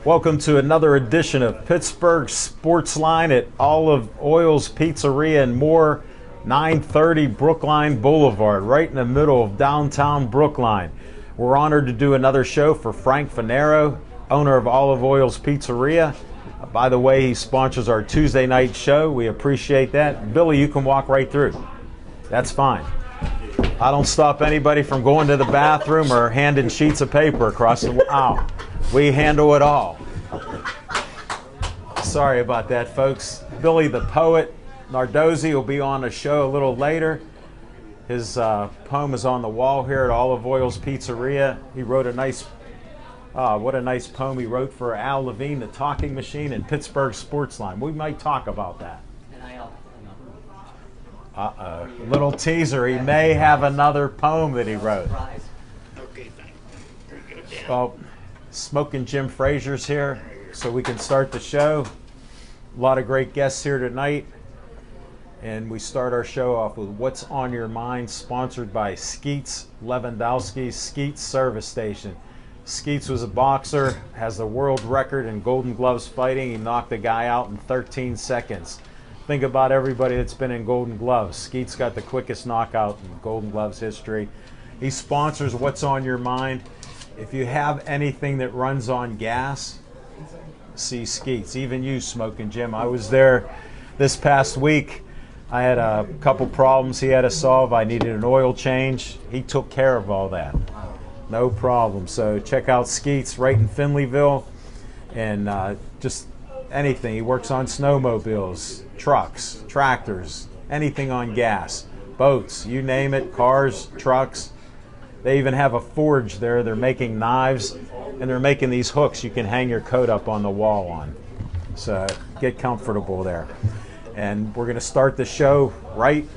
Welcome to another edition of Pittsburgh Sportsline at Olive Oil's Pizzeria and More, 930 Brookline Boulevard, right in the middle of downtown Brookline. We're honored to do another show for Frank Fanaro, owner of Olive Oil's Pizzeria. By the way, he sponsors our Tuesday night show. We appreciate that. Billy, you can walk right through. That's fine. I don't stop anybody from going to the bathroom or handing sheets of paper across the aisle. We handle it all. Sorry about that, folks. Billy the Poet Nardozzi will be on the show a little later. His poem is on the wall here at Olive Oil's Pizzeria. He wrote a nice, what a nice poem he wrote for Al Levine, the Talking Machine, and Pittsburgh Sportsline. We might talk about that. Uh-oh. Little teaser. He may have another poem that he wrote. Okay, thanks. Well, Smoking Jim Frazier's here, so we can start the show. A lot of great guests here tonight. And we start our show off with What's on Your Mind, sponsored by Skeets Lewandowski's Skeets Service Station. Skeets was a boxer, has the world record in Golden Gloves fighting. He knocked the guy out in 13 seconds. Think about everybody that's been in Golden Gloves. Skeets got the quickest knockout in Golden Gloves history. He sponsors What's on Your Mind. If you have anything that runs on gas, see Skeets. Even you, Smoking Jim. I was there this past week. I had a couple problems he had to solve. I needed an oil change. He took care of all that. No problem. So check out Skeets right in Finleyville. And just anything. He works on snowmobiles, trucks, tractors, anything on gas, boats, you name it, cars, trucks. They even have a forge there. They're making knives, and they're making these hooks you can hang your coat up on the wall on. So get comfortable there. And we're going to start the show right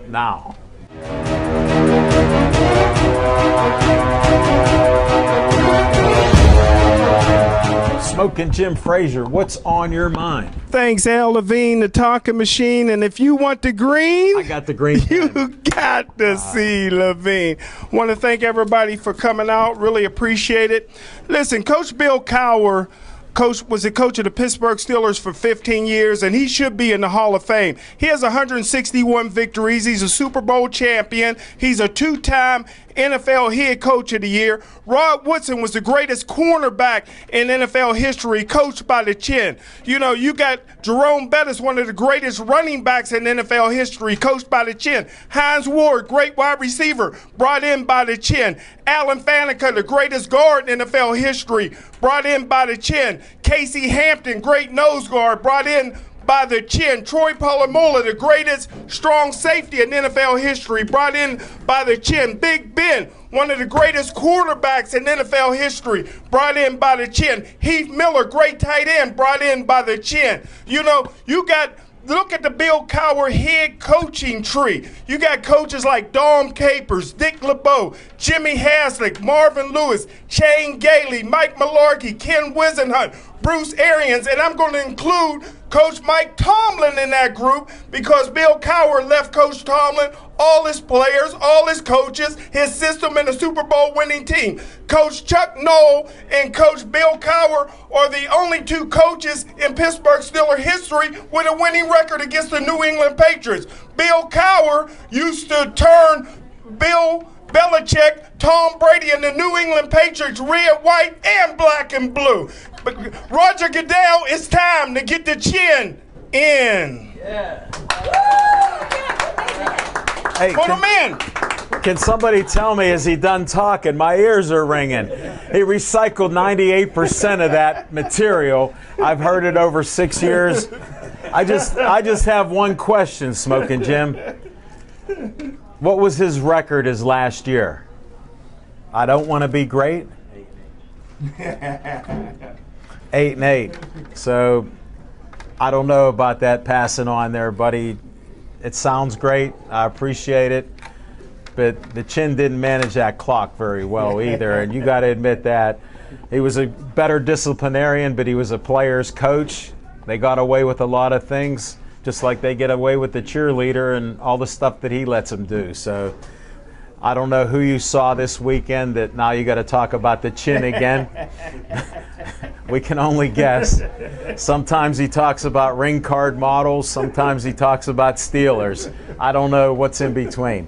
now. Smoking Jim Frazier, what's on your mind? Thanks, Al Levine, the Talking Machine. And if you want the green, I got the green. You got to see Levine. Want to thank everybody for coming out. Really appreciate it. Listen, Coach Bill Cowher was the coach of the Pittsburgh Steelers for 15 years, and he should be in the Hall of Fame. He has 161 victories. He's a Super Bowl champion. He's a two-time NFL Head Coach of the Year. Rod Woodson was the greatest cornerback in NFL history, coached by the chin. You know, you got Jerome Bettis, one of the greatest running backs in NFL history, coached by the chin. Hines Ward, great wide receiver, brought in by the chin. Alan Faneca, the greatest guard in NFL history, brought in by the chin. Casey Hampton, great nose guard, brought in by the chin. Troy Polamalu, the greatest strong safety in NFL history, brought in by the chin. Big Ben, one of the greatest quarterbacks in NFL history, brought in by the chin. Heath Miller, great tight end, brought in by the chin. You know, look at the Bill Cowher head coaching tree. You got coaches like Dom Capers, Dick LeBeau, Jimmy Haslick, Marvin Lewis, Shane Gailey, Mike Malarkey, Ken Wisenhunt, Bruce Arians, and I'm going to include Coach Mike Tomlin in that group because Bill Cowher left Coach Tomlin all his players, all his coaches, his system, and a Super Bowl winning team. Coach Chuck Noll and Coach Bill Cowher are the only two coaches in Pittsburgh Steelers history with a winning record against the New England Patriots. Bill Cowher used to turn Bill Belichick, Tom Brady, and the New England Patriots red, white, and black and blue. But Roger Goodell, it's time to get the chin in. Yeah. Hey, put him in. Can somebody tell me, is he done talking? My ears are ringing. He recycled 98% of that material. I've heard it over 6 years. I just have one question, Smoking Jim. What was his record his last year? I don't want to be great. 8-8. So I don't know about that passing on there, buddy. It sounds great. I appreciate it. But the chin didn't manage that clock very well either, and you got to admit that. He was a better disciplinarian, but he was a player's coach. They got away with a lot of things, just like they get away with the cheerleader and all the stuff that he lets them do. So I don't know who you saw this weekend that now you got to talk about the chin again. We can only guess. Sometimes he talks about ring card models. Sometimes he talks about Steelers. I don't know what's in between.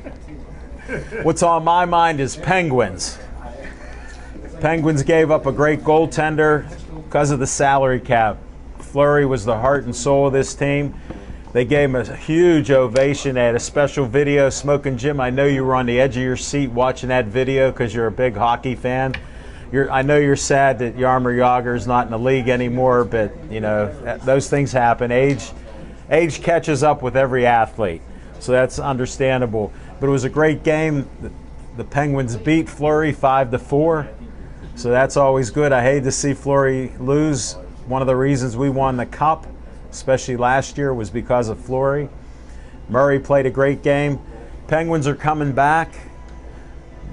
What's on my mind is Penguins. Penguins gave up a great goaltender because of the salary cap. Fleury was the heart and soul of this team. They gave him a huge ovation. They had a special video. Smoking Jim, I know you were on the edge of your seat watching that video because you're a big hockey fan. I know you're sad that Jaromir Jagr is not in the league anymore, but you know those things happen. Age catches up with every athlete, so that's understandable. But it was a great game. The Penguins beat Fleury 5-4, so that's always good. I hate to see Fleury lose. One of the reasons we won the Cup, especially last year, was because of Fleury. Murray played a great game. Penguins are coming back.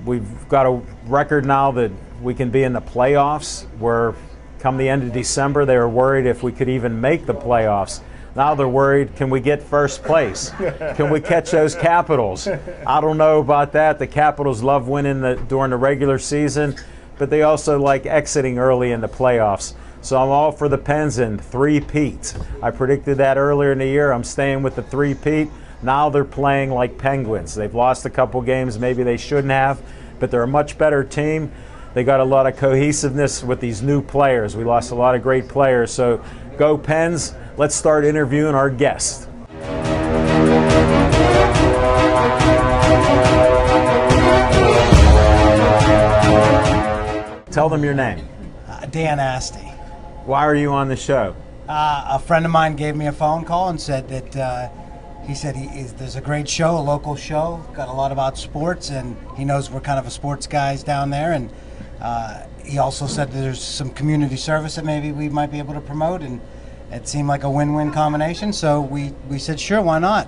We've got a record now that we can be in the playoffs, where come the end of December they were worried if we could even make the playoffs. Now they're worried, can we get first place? Can we catch those Capitals? I don't know about that. The Capitals love winning during the regular season, but they also like exiting early in the playoffs. So I'm all for the Pens and three-peat. I predicted that earlier in the year. I'm staying with the three-peat. Now they're playing like Penguins. They've lost a couple games maybe they shouldn't have, but they're a much better team. They got a lot of cohesiveness with these new players. We lost a lot of great players. So go Pens. Let's start interviewing our guests. Tell them your name. Dan Asti. Why are you on the show? A friend of mine gave me a phone call and said that he said there's a great show, a local show, got a lot about sports, and he knows we're kind of a sports guys down there. And he also said that there's some community service that maybe we might be able to promote, and it seemed like a win-win combination. So we said, sure, why not?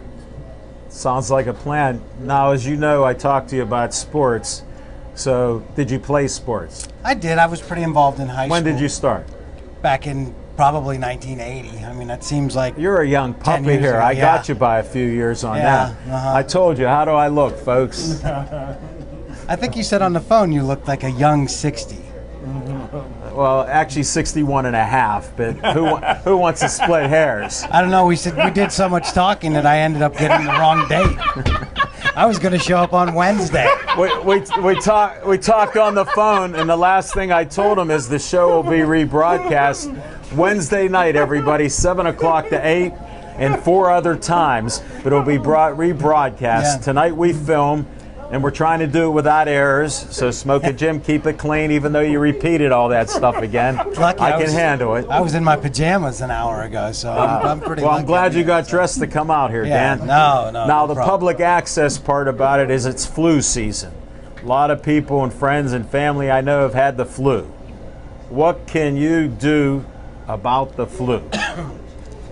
Sounds like a plan. Now, as you know, I talked to you about sports. So did you play sports? I did. I was pretty involved in high school. When did you start? Back in probably 1980. I mean, that seems like you're a young puppy here. Ago, I got you by a few years on that. I told you. How do I look, folks? I think you said on the phone you looked like a young 60. Well, actually 61 and a half, but who wants to split hairs? I don't know. We did so much talking that I ended up getting the wrong date. I was going to show up on Wednesday. We talked on the phone, and the last thing I told him is the show will be rebroadcast Wednesday night, everybody, 7 o'clock to 8, and 4 other times, but it'll be rebroadcast. Yeah. Tonight we film, and we're trying to do it without errors, so Smoking Jim, keep it clean, even though you repeated all that stuff again. Lucky I can handle it. I was in my pajamas an hour ago, so I'm pretty well, lucky. I'm glad you got dressed to come out here, Dan. No. Now, the public access part about it is it's flu season. A lot of people and friends and family I know have had the flu. What can you do about the flu?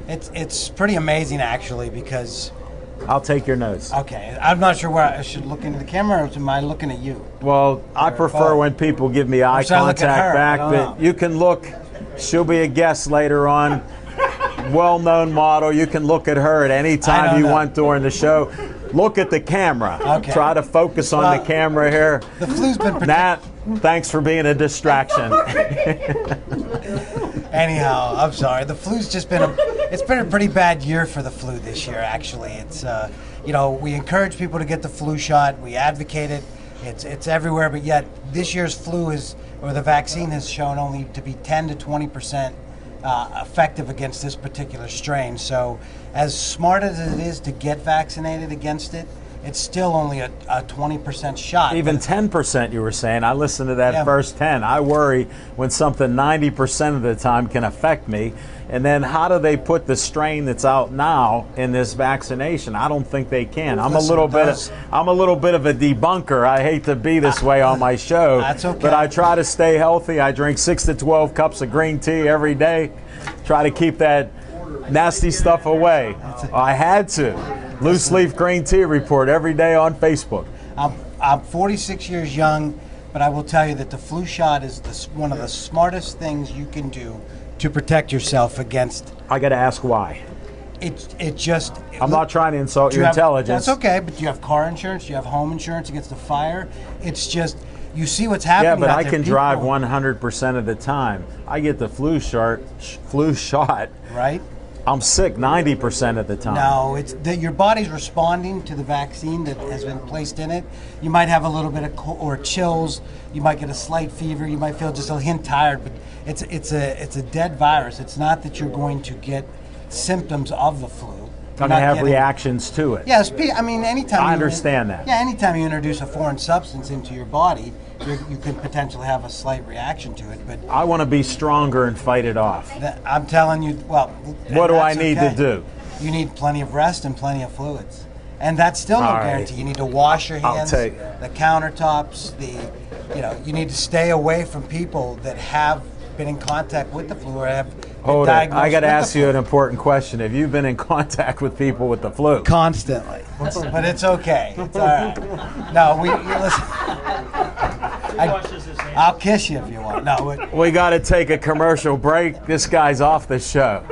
It's pretty amazing, actually, because... I'll take your notes. Okay. I'm not sure where I should look into the camera, or am I looking at you? Well, I prefer when people give me eye contact back, but you can look. She'll be a guest later on. Well-known model. You can look at her at any time you want during the show. Look at the camera. Okay. Try to focus on the camera here. The flu's been Nat, thanks for being a distraction. Anyhow, I'm sorry. The flu's just been it's been a pretty bad year for the flu this year, actually. It's we encourage people to get the flu shot. We advocate it. It's everywhere, but yet this year's flu the vaccine has shown only to be 10 to 20% effective against this particular strain. So as smart as it is to get vaccinated against it, it's still only a 20% shot. Even 10%, you were saying. I listened to that first 10. I worry when something 90% of the time can affect me. And then how do they put the strain that's out now in this vaccination? I don't think they can. I'm a little bit of a debunker. I hate to be this way on my show. That's okay. But I try to stay healthy. I drink 6 to 12 cups of green tea every day. Try to keep that nasty stuff away. I had to. Loose leaf green tea report every day on Facebook. I'm 46 years young, but I will tell you that the flu shot is one of the smartest things you can do to protect yourself against. I got to ask why. I'm not trying to insult your intelligence. That's okay, but do you have car insurance? Do you have home insurance against the fire? It's just you see what's happening. Yeah, but out I there. can People, drive 100% of the time. I get the flu shot. right? I'm sick 90% of the time. No, it's that your body's responding to the vaccine that has been placed in it. You might have a little bit of or chills. You might get a slight fever. You might feel just a hint tired, but it's a dead virus. It's not that you're going to get symptoms of the flu. I'm going to have reactions to it. Yes, I mean, anytime. I understand that. Yeah, anytime you introduce a foreign substance into your body, you could potentially have a slight reaction to it. But I want to be stronger and fight it off. I'm telling you, well. What do I need to do? You need plenty of rest and plenty of fluids. And that's still no guarantee. You need to wash your hands, the countertops, you need to stay away from people that have been in contact with the flu or have Hold it. I got to ask you an important question. Have you been in contact with people with the flu? Constantly. But it's okay. It's all right. No, listen. I'll kiss you if you want. No, we got to take a commercial break. This guy's off the show.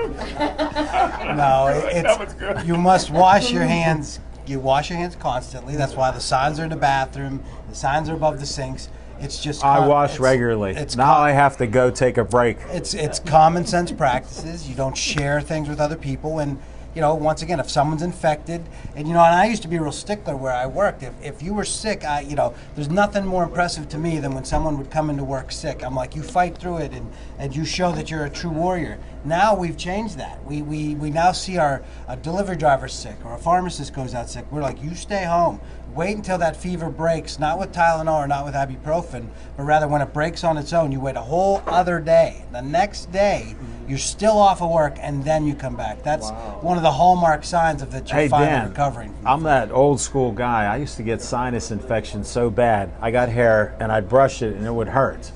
No, you must wash your hands. You wash your hands constantly. That's why the signs are in the bathroom. The signs are above the sinks. It's just I wash regularly. Now I have to go take a break. It's common sense practices. You don't share things with other people, and once again, if someone's infected, and I used to be a real stickler where I worked. If you were sick, there's nothing more impressive to me than when someone would come into work sick. I'm like, you fight through it, and you show that you're a true warrior. Now we've changed that. We now see a delivery driver sick or a pharmacist goes out sick. We're like, you stay home. Wait until that fever breaks, not with Tylenol or not with ibuprofen, but rather when it breaks on its own, you wait a whole other day. The next day, you're still off of work, and then you come back. That's one of the hallmark signs of that you're finally recovering. I'm that old school guy. I used to get sinus infection so bad. I got hair, and I'd brush it, and it would hurt.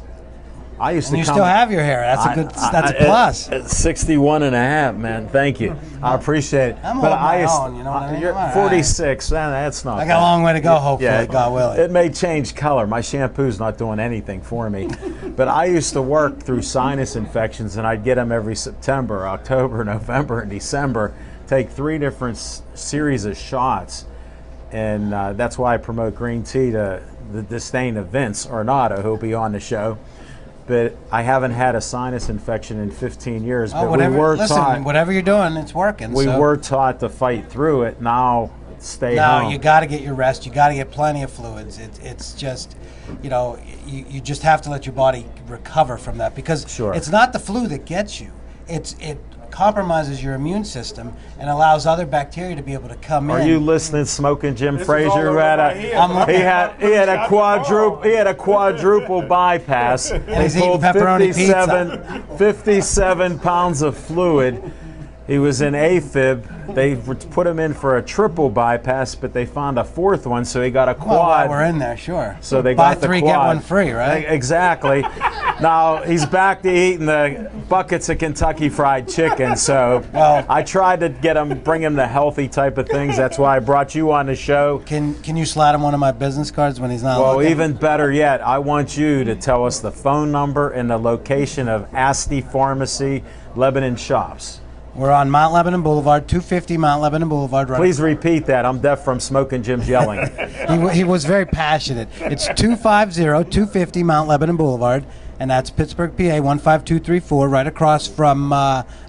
You still have your hair. That's a plus. It's 61 and a half, man. Thank you. I appreciate it. I'm holding my own, you know what I mean? You're 46. Man, that's not I got a long way to go, hopefully, God willing. It may change color. My shampoo's not doing anything for me. But I used to work through sinus infections, and I'd get them every September, October, November, and December. Take 3 different series of shots. And that's why I promote green tea to the disdain of Vince Arnado, who'll be on the show. But I haven't had a sinus infection in 15 years. But whatever you're doing, it's working. We were taught to fight through it. Now, stay home. No, you got to get your rest. You got to get plenty of fluids. It's just, you just have to let your body recover from that because it's not the flu that gets you. It compromises your immune system and allows other bacteria to be able to come in. Are you listening, Smoking Jim Frazier? He had a quadruple bypass. And he's eating pepperoni pizza. 57 pounds of fluid. He was in AFib. They put him in for a triple bypass, but they found a 4th one, so he got a quad. Well, we're in there, sure. So they buy got the 3, quad. get 1 free, right? Exactly. Now he's back to eating the buckets of Kentucky Fried Chicken. So I tried to bring him the healthy type of things. That's why I brought you on the show. Can you slide him one of my business cards when he's not? Well, looking? even better yet, I want you to tell us the phone number and the location of Asti Pharmacy, Lebanon Shops. We're on Mount Lebanon Boulevard, 250 Mount Lebanon Boulevard. Right. Please repeat that. I'm deaf from Smoking Jim's yelling. He was very passionate. It's 250 Mount Lebanon Boulevard, and that's Pittsburgh, PA, 15234, right across from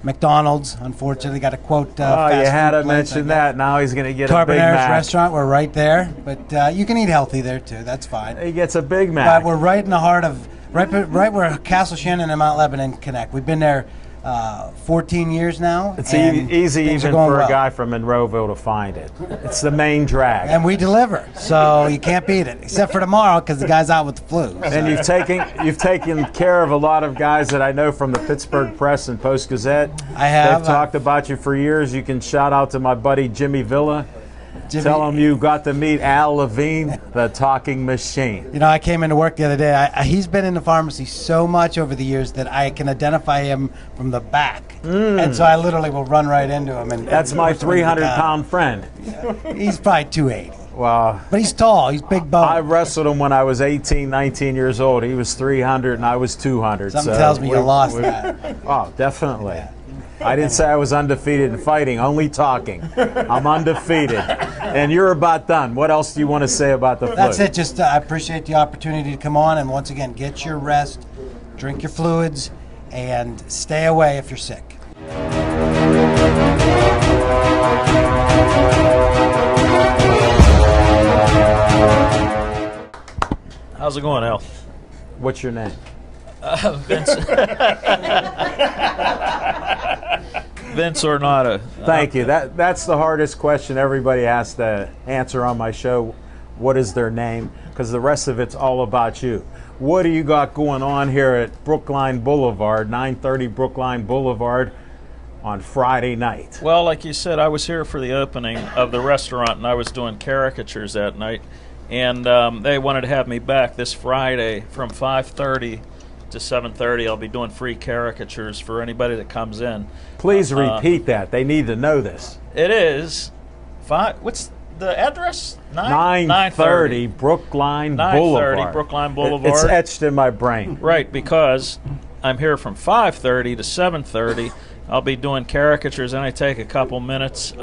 McDonald's. Unfortunately, got to quote you had to mention that. Now he's going to get a Big Mac. Restaurant, we're right there. But you can eat healthy there, too. That's fine. He gets a Big Mac. But we're right in the heart of, right where Castle Shannon and Mount Lebanon connect. We've been there 14 years now. It's easy even for a guy from Monroeville to find it. It's the main drag. And we deliver, so you can't beat it, except for tomorrow because the guy's out with the flu. So. And you've taken care of a lot of guys that I know from the Pittsburgh Press and Post-Gazette. I have. They've talked about you for years. You can shout out to my buddy Jimmy Villa. Tell him you got to meet Al Levine, the talking machine. I came into work the other day. He's been in the pharmacy so much over the years that I can identify him from the back. And so I literally will run right into him. That's my 300-pound friend. He's probably 280. Wow. But he's tall. He's big boned. I wrestled him when I was 18, 19 years old. He was 300 and I was 200. Something tells me you lost that. Oh, definitely. Yeah. I didn't say I was undefeated in fighting, only talking. I'm undefeated. And you're about done. What else do you want to say about the flu? That's it. Just I appreciate the opportunity to come on, and once again, get your rest, drink your fluids, and stay away if you're sick. How's it going, Al? What's your name? Vince. Vince Ornata. Thank you. That's the hardest question everybody has to answer on my show. What is their name? Because the rest of it's all about you. What do you got going on here at Brookline Boulevard, 930 Brookline Boulevard on Friday night? Well, like you said, I was here for the opening of the restaurant, and I was doing caricatures that night. And they wanted to have me back this Friday from 5:30 to 7:30. I'll be doing free caricatures for anybody that comes in. Please repeat that. They need to know this. It is what's the address? 930 Brookline 930 Boulevard. Brookline Boulevard. It's etched in my brain. Right, because I'm here from 5:30 to 7:30. I'll be doing caricatures, and I take a couple minutes.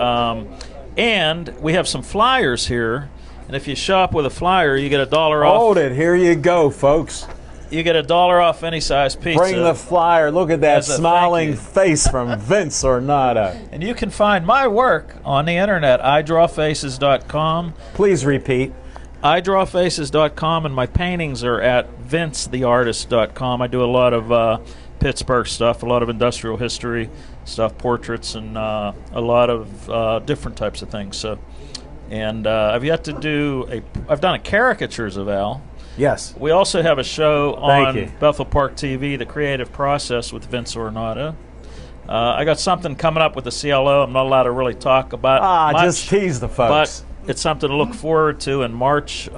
And we have some flyers here. And if you shop with a flyer, you get $1 off. Hold it. Here you go, folks. You get $1 off any size pizza. Bring the flyer. Look at that As a smiling thank you. face from Vince Ornata. And you can find my work on the internet, idrawfaces.com. Please repeat. idrawfaces.com, and my paintings are at vincetheartist.com. I do a lot of Pittsburgh stuff, a lot of industrial history stuff, portraits, and a lot of different types of things. So. And I've yet to do I've done a caricatures of Al. Yes. We also have a show Thank on you. Bethel Park TV, The Creative Process with Vince Ornata. I got something coming up with the CLO I'm not allowed to really talk about much, just tease the folks. but it's something to look forward to in March.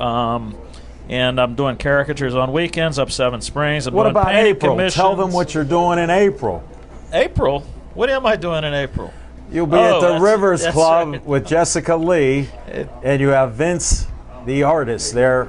And I'm doing caricatures on weekends up Seven Springs. I'm What doing about painting April? Tell them commissions. what you're doing in April. April? What am I doing in April? You'll be at the that's- Rivers that's Club right. with Jessica Lee, and you have Vince, the artist, there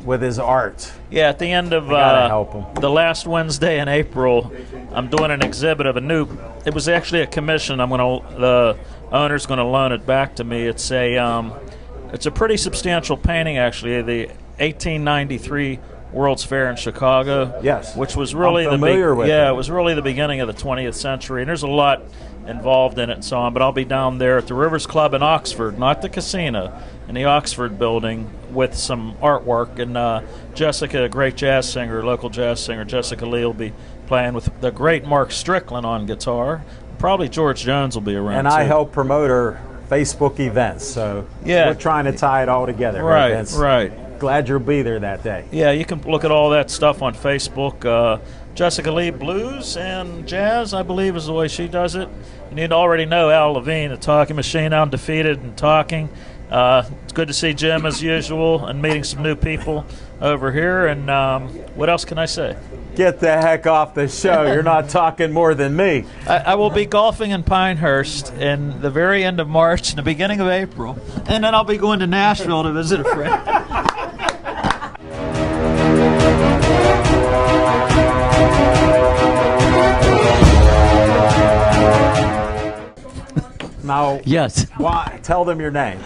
with his art. Yeah, at the end of gotta help 'em. the last Wednesday in April, I'm doing an exhibit of it was actually a commission. The owner's going to loan it back to me. It's a pretty substantial painting, actually. The 1893 World's Fair in Chicago. Yes. Which was really I'm familiar with it. it was really the beginning of the 20th century, and there's a lot involved in it and so on. But I'll be down there at the Rivers Club in Oxford, not the casino, in the Oxford building with some artwork. And Jessica, a great jazz singer, local jazz singer, Jessica Lee, will be playing with the great Mark Strickland on guitar. Probably George Jones will be around. And I too. help promote her Facebook events, so Yeah. we're trying to tie it all together. Right, Vince? right. Glad you'll be there that day. Yeah, you can look at all that stuff on Facebook. Jessica Lee Blues and Jazz, I believe, is the way she does it. And you'd already know Al Levine, the talking machine, undefeated and talking. It's good to see Jim as usual and meeting some new people over here. And what else can I say? Get the heck off the show. You're not talking more than me. I will be golfing in Pinehurst in the very end of March and the beginning of April. And then I'll be going to Nashville to visit a friend. Now, Yes. why? Tell them your name.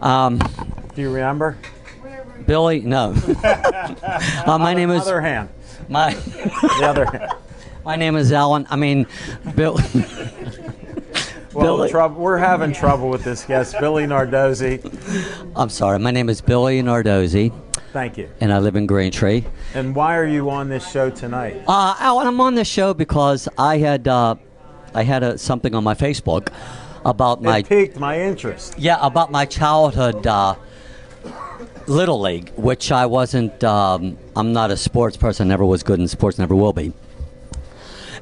Do you remember? Billy, no. My name is Other hand. my The other hand. my name is Alan. I mean, Bill. Well, Billy. we're having trouble with this guest, Billy Nardozzi. I'm sorry. My name is Billy Nardozzi, Thank you. and I live in Braintree. And why are you on this show tonight? Alan, I'm on this show because I had something on my Facebook about It piqued my interest. about my childhood Little League, which I wasn't. I'm not a sports person. Never was good in sports. Never will be.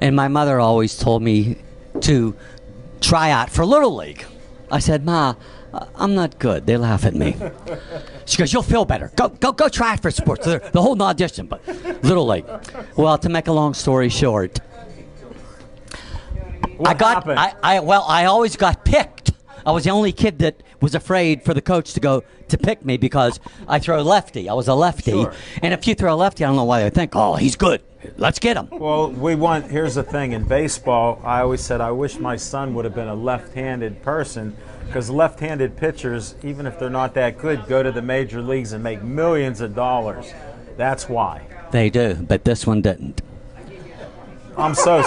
And my mother always told me to try out for Little League. I said, Ma, I'm not good. They laugh at me. She goes, you'll feel better. Go try it for sports. The whole audition, but Little League. Well, to make a long story short, What happened? I always got picked. I was the only kid that was afraid for the coach to pick me because I throw lefty. I was a lefty. Sure. And if you throw a lefty, I don't know why they think, oh, he's good. let's get him. Well, here's the thing. In baseball, I always said I wish my son would have been a left-handed person, because left-handed pitchers, even if they're not that good, go to the major leagues and make millions of dollars. That's why. They do, but this one didn't. I'm so,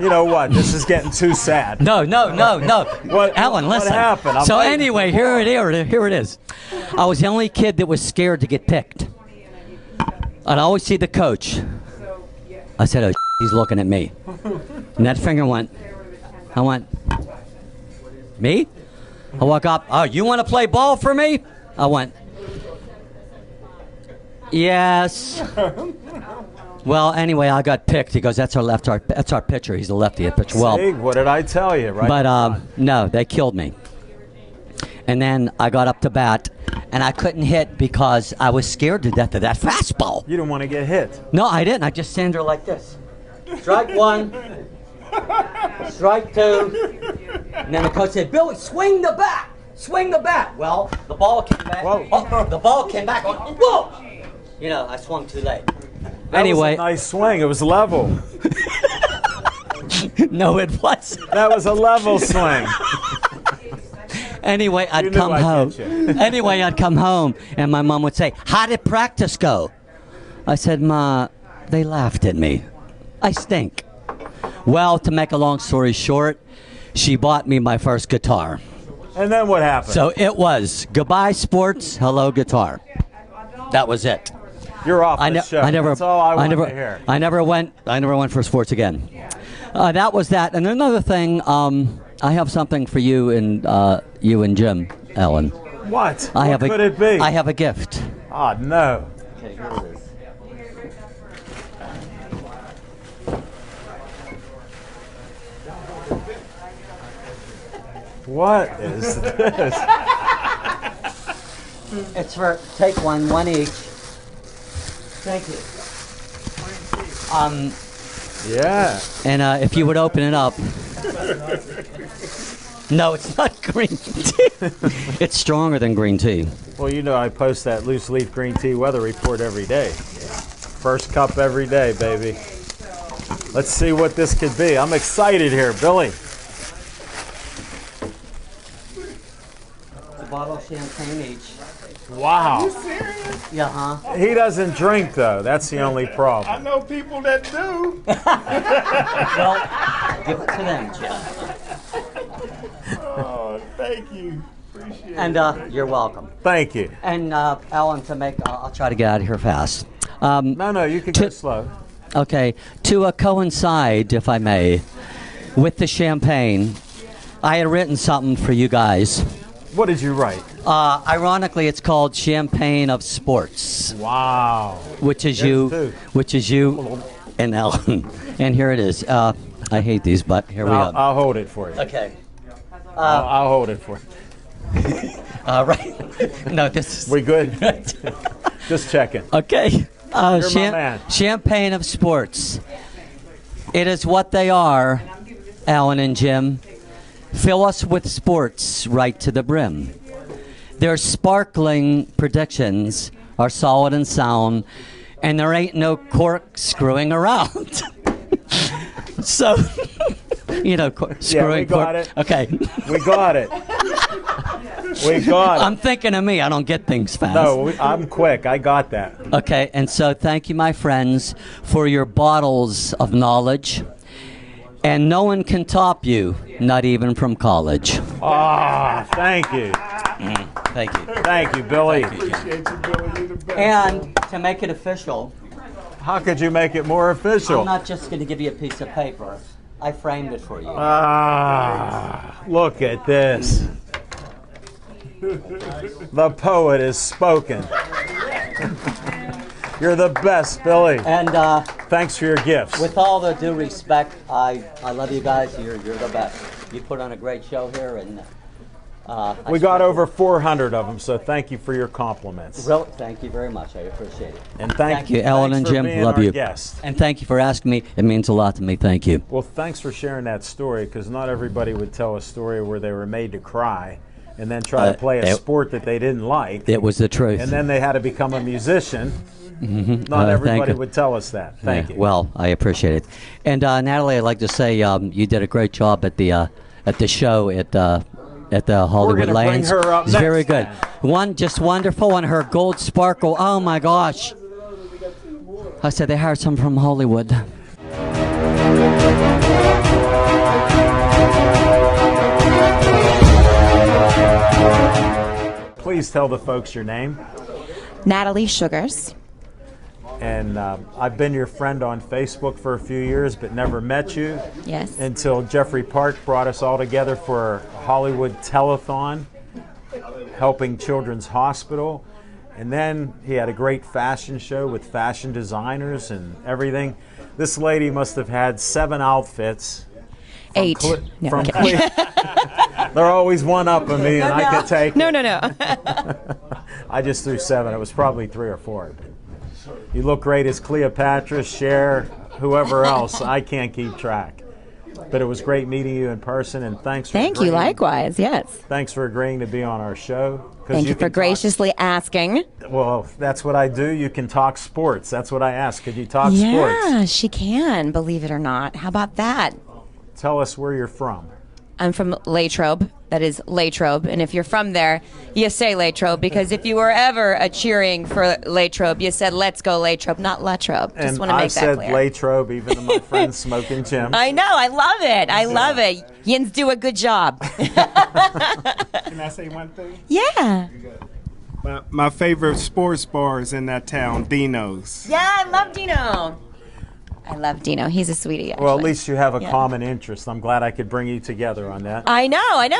you know what? This is getting too sad. No. What, Alan, listen. What happened? So anyway, here it is. I was the only kid that was scared to get picked. I'd always see the coach. I said, oh, he's looking at me. And that finger went. I went, me? I walk up, oh, you want to play ball for me? I went, yes. Well, anyway, I got picked. He goes, that's our pitcher. He's a lefty pitcher. Well, see, what did I tell you, right? But no, they killed me. And then I got up to bat, and I couldn't hit because I was scared to death of that fastball. You didn't want to get hit. No, I didn't. I just sent her like this. Strike one. Strike two. And then the coach said, Billy, swing the bat. Swing the bat. Well, the ball came back. Whoa. Oh, the ball came back. Whoa! You know, I swung too late. Anyway. That was a nice swing. It was level. No, it wasn't. That was a level swing. Anyway, I'd come home. Anyway, I'd come home, and my mom would say, how did practice go? I said, Ma, they laughed at me. I stink. Well, to make a long story short, she bought me my first guitar. And then what happened? So it was goodbye sports, hello guitar. That was it. You're off the show. That's all I wanted to hear. I never went for sports again. That was that. And another thing, I have something for you and Jim, Ellen. What? What could it be? I have a gift. Oh, no. Okay, here it is. What is this? It's for, take one each. Thank you. Yeah. And if you would open it up. No, it's not green tea. It's stronger than green tea. Well, you know I post that loose leaf green tea weather report every day. First cup every day, baby. Let's see what this could be. I'm excited here, Billy. A bottle of champagne each. Wow. Are you serious? Yeah, huh? He doesn't drink, though. That's the only I problem. know people that do. Well, give it to them, Jim. Oh, thank you. Appreciate it. And you're welcome. Thank you. And Alan, to make, I'll try to get out of here fast. No, you can go slow. Okay, to coincide, if I may, with the champagne, I had written something for you guys. What did you write? Ironically, it's called Champagne of Sports. Wow. Which is you and Ellen. And here it is. I hate these, but here we go. I'll hold it for you. Okay. I'll hold it for you. Right. No, this is... We good? Just checking. Okay. You're my man. Champagne of Sports. It is what they are, Alan and Jim. Fill us with sports right to the brim. Their sparkling predictions are solid and sound, and there ain't no corkscrewing around. So, screwing. We got it. Okay. We got it. We got it. I'm thinking of me. I don't get things fast. No, I'm quick. I got that. Okay, and so thank you, my friends, for your bottles of knowledge. And no one can top you, not even from college. Thank you. Thank you. Thank you, Billy. Appreciate you, Billy. You're the best. And to make it official, How could you make it more official? I'm not just going to give you a piece of paper. I framed it for you. Look at this. The poet is spoken. You're the best, Billy. And Thanks for your gifts. with all the due respect, I love you guys. You're the best. You put on a great show here, and We got over 400 of them, so thank you for your compliments. Really, thank you very much. I appreciate it. And Thank you, Ellen and thanks for Jim. being Love our you. guest. And thank you for asking me. It means a lot to me. Thank you. Well, thanks for sharing that story, because not everybody would tell a story where they were made to cry and then try to play a sport that they didn't like. It was the truth. And then they had to become a musician, Not everybody would tell us that. Thank you. Well, I appreciate it. And Natalie, I'd like to say you did a great job at the show at the Hollywood gonna Lanes. bring her up It's next very good. time. Just wonderful, and her gold sparkle. Oh my gosh! I said they hired some from Hollywood. Please tell the folks your name. Natalie Sugars. And I've been your friend on Facebook for a few years, but never met you. Yes. Until Jeffrey Park brought us all together for a Hollywood telethon, helping Children's Hospital. And then he had a great fashion show with fashion designers and everything. This lady must have had 7 outfits. 8. No, from I'm kidding. They're always one up on me, and I could take No. I just threw 7. It was probably 3 or 4. You look great as Cleopatra, Cher, whoever else. I can't keep track. But it was great meeting you in person, and thanks for Thank you, likewise, yes. Thanks for agreeing to be on our show. Thank you for graciously asking. Well, that's what I do. You can talk sports. That's what I ask. Could you talk sports? Yeah, she can, believe it or not. How about that? Tell us where you're from. I'm from Latrobe. That is Latrobe. And if you're from there, you say Latrobe, because if you were ever cheering for Latrobe, you said, let's go Latrobe, not Latrobe. Just want to make that clear. I said Latrobe, even to my friend Smoking Jim. I know. I love it. I love it. Yins do a good job. Can I say one thing? Yeah. My favorite sports bar is in that town, Dino's. Yeah, I love Dino. I love Dino. He's a sweetie, actually. Well, at least you have a common interest. I'm glad I could bring you together on that. I know.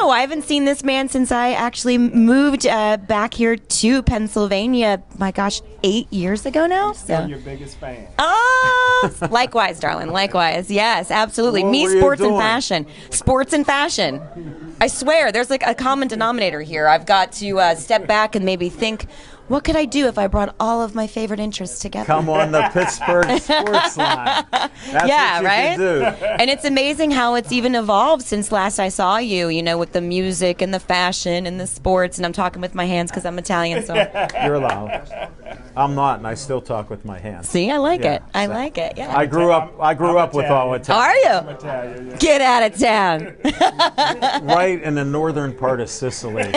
I haven't seen this man since I actually moved back here to Pennsylvania, my gosh, 8 years ago now. I'm your biggest fan. Oh, likewise, darling. Likewise. Yes, absolutely. What Me, were you sports and doing? fashion. Sports and fashion. I swear, there's like a common denominator here. I've got to step back and maybe think, what could I do if I brought all of my favorite interests together? Come on the Pittsburgh Sportsline. That's Yeah, what you right? can do. And it's amazing how it's even evolved since last I saw you, with the music and the fashion and the sports. And I'm talking with my hands because I'm Italian. So You're allowed. I'm not, and I still talk with my hands. see, I like Yeah, it. I so- like it. Yeah. I grew up with all Italian. Are you? Italian, yeah. Get out of town. Right in the northern part of Sicily.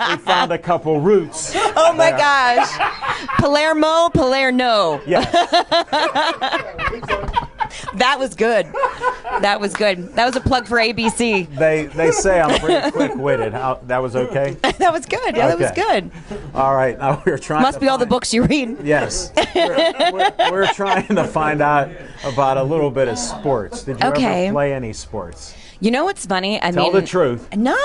We found a couple roots. Oh my gosh. Palermo, Palerno. Yes. That was good. That was good. That was a plug for ABC. They say I'm pretty quick-witted. That was okay? That was good. Yeah, that was Okay. good. All right. Now we're trying Must to be all the find- books you read. Yes. We're trying to find out about a little bit of sports. Did you Okay. ever play any sports? You know what's funny? I Tell mean, the truth. No,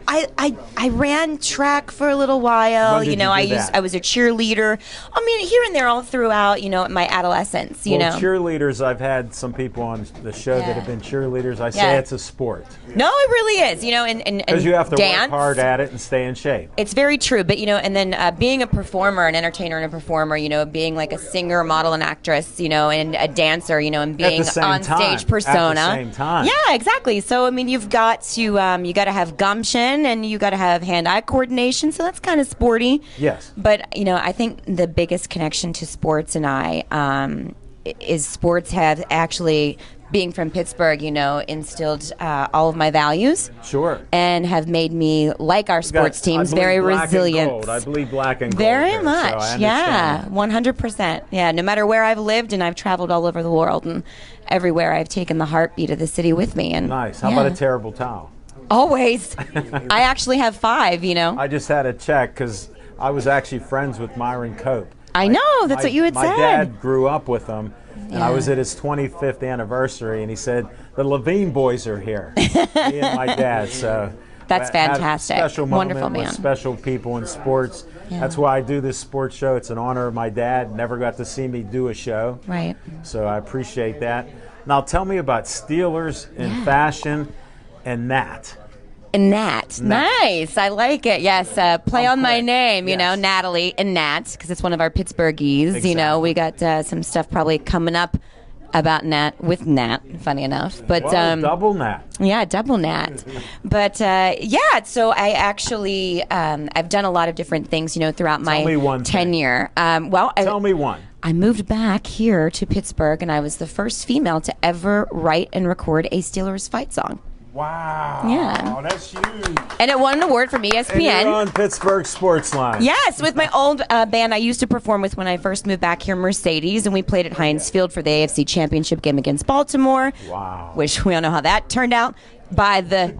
I ran track for a little while. When did you I do that? I was a cheerleader. I mean, here and there, all throughout, my adolescence. Well, cheerleaders, I've had some people on the show that Yeah. have been cheerleaders. I say Yeah. it's a sport. No, it really is. And Because you have to dance. work hard at it and stay in shape. It's very true, but and then being a performer, an entertainer, and a performer, being like a singer, model, and actress, and a dancer, and being same on time. stage persona. At the same time. Yeah, exactly. So I mean, you've got to have gumption and you got to have hand-eye coordination. So that's kind of sporty. Yes. But I think the biggest connection to sports and I is sports have actually, being from Pittsburgh, instilled all of my values. Sure. And have made me like our sports teams, I believe very black and resilient. gold. I believe black and gold. Very here, so much, I yeah, understand. 100%. Yeah, no matter where I've lived, and I've traveled all over the world, and everywhere I've taken the heartbeat of the city with me. And Nice. How yeah. about a terrible towel? Always. I actually have 5. I just had a check because I was actually friends with Myron Cope. I know, that's what you had my said. dad grew up with him, and I Yeah. was at his 25th anniversary, and he said, the Levine boys are here. Me and my dad, so... That's I had a fantastic. Special moment Wonderful with man. special people in sports. Yeah. That's why I do this sports show. It's an honor of my dad. Never got to see me do a show. Right. So I appreciate that. Now tell me about Steelers and fashion and Nat. And Nat. Nice. I like it. Yes. Play on my quick. name, Yes. Natalie and Nat, because it's one of our Pittsburghies. Exactly. We got some stuff probably coming up about Nat with Nat, funny enough. But double Nat. Yeah, double Nat. But yeah, so I actually I've done a lot of different things, throughout my tenure. Tell me one. I moved back here to Pittsburgh, and I was the first female to ever write and record a Steelers fight song. Wow. Yeah. That's huge. And it won an award from ESPN. And you're on Pittsburgh Sportsline. Yes, with my old band I used to perform with when I first moved back here, Mercedes, and we played at Heinz Field for the AFC Championship game against Baltimore. Wow. Which we all know how that turned out. By the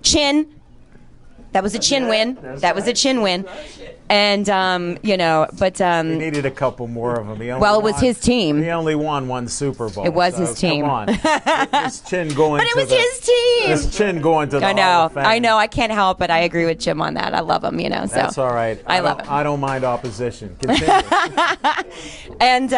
Chin. That was a chin win. That was a chin win. And, but... he needed a couple more of them. It was his team. He only won one Super Bowl. It was his team. Come on. This chin going But it was his team. This chin going to the Hall of Fame. I know. I can't help it. I agree with Jim on that. I love him, so. That's all right. I love him. I don't mind opposition. Continue. And,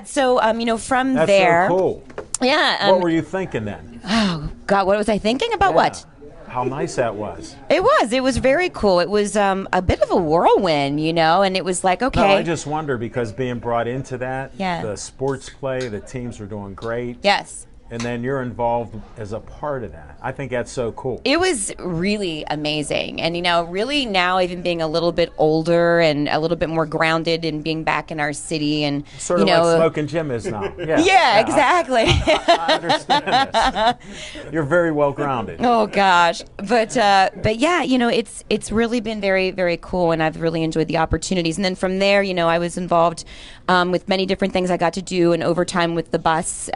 so, from That's there... so cool. Yeah. What were you thinking then? Oh, God, what was I thinking? About what? How nice that was. It was very cool. It was a bit of a whirlwind, and it was like, okay. No, I just wonder because being brought into that, the sports play, the teams were doing great. Yes. And then you're involved as a part of that. I think that's so cool. It was really amazing. And, really now even being a little bit older and a little bit more grounded and being back in our city and, sort of like Smoking Jim is now. Yeah, exactly. I understand this. You're very well grounded. Oh, gosh. But yeah, it's really been very, very cool, and I've really enjoyed the opportunities. And then from there, I was involved with many different things. I got to do an overtime with the bus,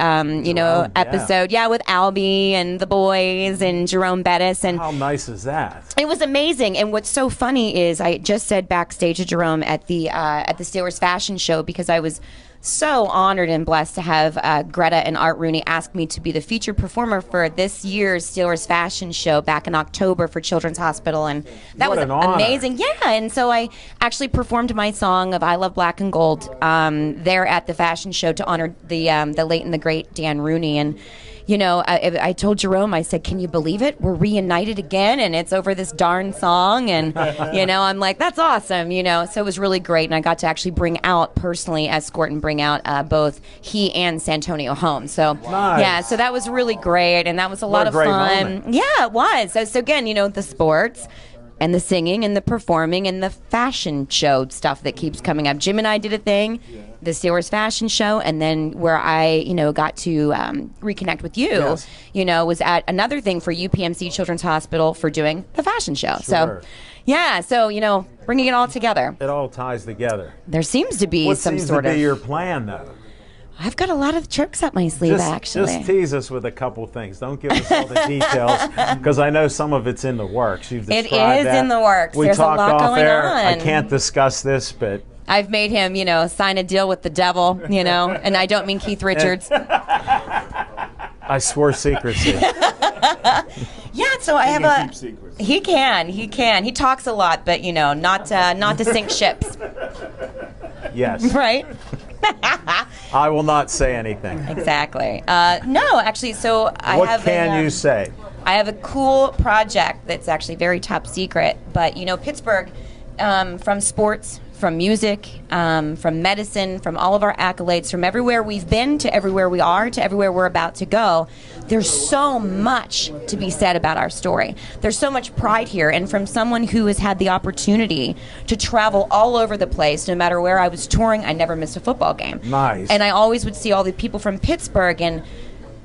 episode. Yeah, with Albie and the boys and Jerome Bettis. And how nice is that? It was amazing. And what's so funny is I just said backstage to Jerome at the Steelers fashion show, because I was so honored and blessed to have Greta and Art Rooney ask me to be the featured performer for this year's Steelers fashion show back in October for Children's Hospital, and that was amazing. Yeah, and so I actually performed my song of "I Love Black and Gold" there at the fashion show to honor the late and the great Dan Rooney. And I told Jerome, I said, can you believe it? We're reunited again, and it's over this darn song. And, I'm like, that's awesome, So it was really great. And I got to actually personally escort and bring out both he and Santonio home. So, yeah, so that was really great. And that was a lot of fun. Moment. Yeah, it was. So again, the sports and the singing and the performing and the fashion show stuff that keeps coming up. Jim and I did a thing, the Steelers fashion show, and then where I, got to reconnect with you, was at another thing for UPMC Children's Hospital for doing the fashion show. Sure. So, yeah, so, bringing it all together. It all ties together. There seems to be some sort of... What seems to be your plan, though? I've got a lot of tricks up my sleeve, actually. Just tease us with a couple things. Don't give us all the details, because I know some of it's in the works. You've described it is in the works. We There's talked a lot off going air. on. I can't discuss this, but... I've made him, sign a deal with the devil, and I don't mean Keith Richards. I swore secrecy. Yeah, so I have a... He can. He talks a lot, but, not to sink ships. Yes. Right? I will not say anything. Exactly. No, actually, so What can you say? I have a cool project that's actually very top secret, but, Pittsburgh, from sports, from music, from medicine, from all of our accolades, from everywhere we've been to everywhere we are to everywhere we're about to go, there's so much to be said about our story. There's so much pride here, and from someone who has had the opportunity to travel all over the place, no matter where I was touring, I never missed a football game. Nice. And I always would see all the people from Pittsburgh, and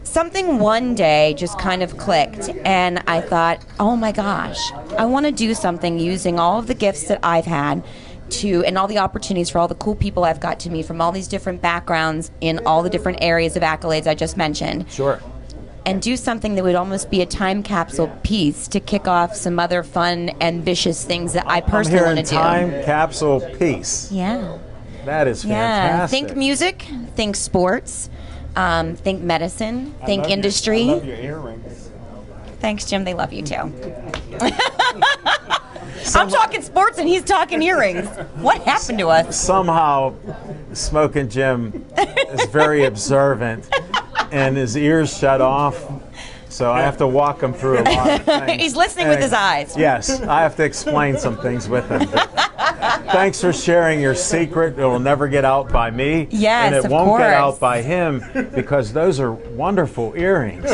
something one day just kind of clicked, and I thought, oh my gosh, I want to do something using all of the gifts that I've had and all the opportunities for all the cool people I've got to meet from all these different backgrounds in all the different areas of accolades I just mentioned. Sure. And do something that would almost be a time capsule piece to kick off some other fun, ambitious things that I personally want to do. Time capsule piece. Yeah. That is fantastic. Think music, think sports, think medicine, think industry. I love your earrings. Thanks, Jim. They love you too. I'm talking sports and he's talking earrings. What happened to us? Somehow, Smoking Jim is very observant, and his ears shut off. So I have to walk him through a lot of things. He's listening with his eyes. Yes, I have to explain some things with him. Thanks for sharing your secret. It will never get out by me. Yes, and it of won't course. get out by him because those are wonderful earrings.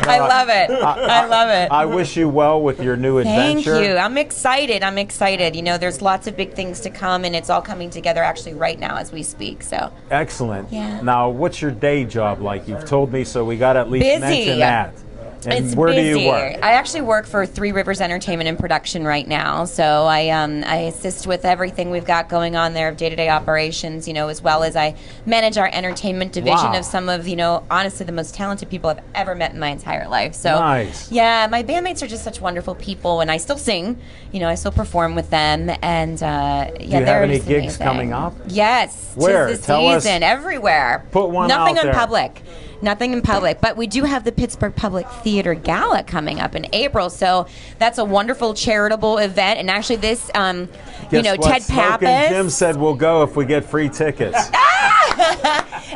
I love it. I love it. I wish you well with your new Thank adventure. you. I'm excited. You know, there's lots of big things to come, and it's all coming together actually right now as we speak. So Excellent. Yeah. Now, what's your day job like? You've told me, so we got to at least Busy. mention that. And it's where busy. do you work? I actually work for Three Rivers Entertainment and Production right now. So I assist with everything we've got going on there of day-to-day operations, you know, as well as I manage our entertainment division Wow. of some of, you know, honestly the most talented people I've ever met in my entire life. So Nice. yeah, my bandmates are just such wonderful people, and I still sing. You know, I still perform with them, and yeah, Do you have they're any just gigs amazing. coming up? Yes, Where? tis the Tell us. season, everywhere. Put one Nothing out in there. public. Nothing in public, but we do have the Pittsburgh Public Theater Gala coming up in April, so that's a wonderful charitable event. And actually, this, you Guess know, what? Ted Smokin' Pappas. Jim said we'll go if we get free tickets.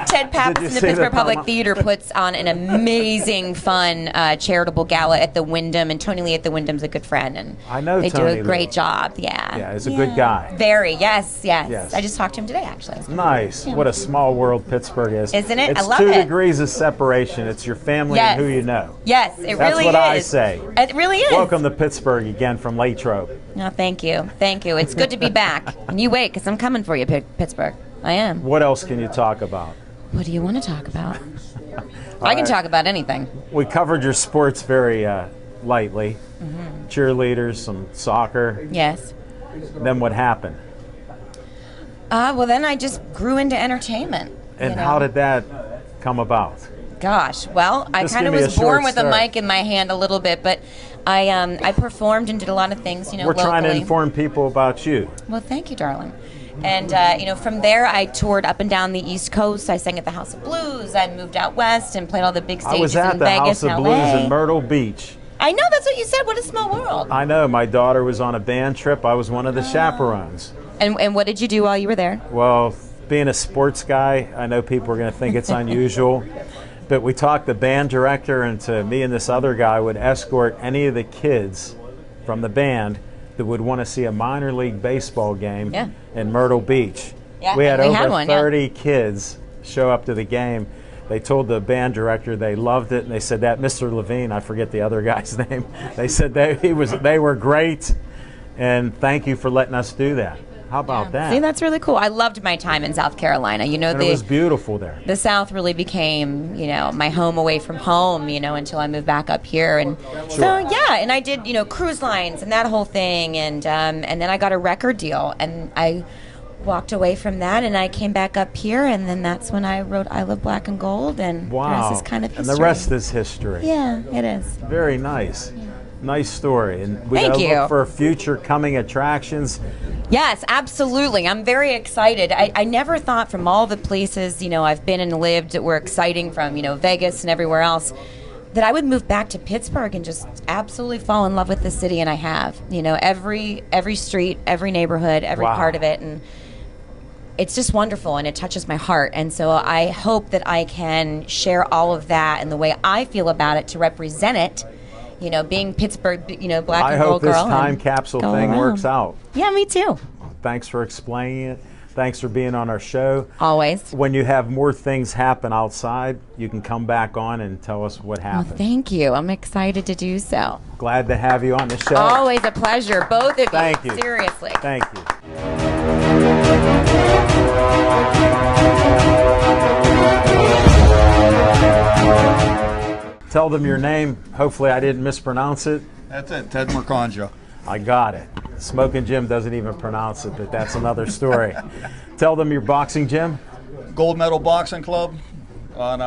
Ted Pappas you and the see Pittsburgh the Public promo? Theater puts on an amazing, fun charitable gala at the Wyndham, and Tony Lee at the Wyndham's a good friend, and I know they Tony do a great Lee. job. Yeah, Yeah, he's a good guy. Very, yes. Yes. I just talked to him today, actually. Nice. What a small world Pittsburgh is. Isn't it? It's I love 2 it. degrees of separation. It's your family Yes. and who you know. Yes, it That's really what is. I say. It really is. Welcome to Pittsburgh again from Latrobe. No, thank you. Thank you. It's good to be back. And you wait, because I'm coming for you, Pittsburgh. I am. What else can you talk about? What do you want to talk about? I can talk about anything. We covered your sports very lightly. Mm-hmm. Cheerleaders, some soccer. Yes. Then what happened? Well, then I just grew into entertainment. And you know? how did that come about? Gosh, well, I Just kind of give me was a born short with a story. mic in my hand a little bit, but I performed and did a lot of things, you know, We're locally. trying to inform people about you. Well, thank you, darling. And, you know, from there I toured up and down the East Coast. I sang at the House of Blues. I moved out west and played all the big stages I was at in the Vegas House of and Blues LA. in Myrtle Beach. I know, that's what you said. What a small world. I know, my daughter was on a band trip. I was one of the chaperones. And what did you do while you were there? Well, being a sports guy, I know people are going to think it's unusual, but we talked the band director into me and this other guy would escort any of the kids from the band that would want to see a minor league baseball game Yeah. in Myrtle Beach. Yeah, we had we over had one, yeah. 30 kids show up to the game. They told the band director they loved it, and they said that Mr. Levine, I forget the other guy's name, they said they were great, and thank you for letting us do that. How about that? See, that's really cool. I loved my time in South Carolina. You know, And it was beautiful there. the South really became, you know, my home away from home, you know, until I moved back up here. And so, yeah, and I did, you know, cruise lines and that whole thing. And then I got a record deal, and I walked away from that, and I came back up here, and then that's when I wrote I Love Black and Gold, and the Wow. rest is kind of history. And the rest is history. Yeah, it is. Very nice. Nice story. And we Thank gotta you. look for future coming attractions. Yes, absolutely. I'm very excited. I never thought from all the places, you know, I've been and lived that were exciting, from, you know, Vegas and everywhere else, that I would move back to Pittsburgh and just absolutely fall in love with the city, and I have. You know, every street, every neighborhood, every Wow. part of it, and it's just wonderful, and it touches my heart. And so I hope that I can share all of that and the way I feel about it to represent it. You know, being Pittsburgh, you know, black I and hope gold this girl. time and capsule go thing around. works out. Yeah, me too. Thanks for explaining it. Thanks for being on our show. Always. When you have more things happen outside, you can come back on and tell us what Well, happened. thank you. I'm excited to do so. Glad to have you on the show. Always a pleasure, both of Thank you. Seriously. Thank you. Tell them your name. Hopefully I didn't mispronounce it. That's it, Ted Mercanja. I got it. Smoking Jim doesn't even pronounce it, but that's another story. Tell them your boxing gym. Gold Medal Boxing Club on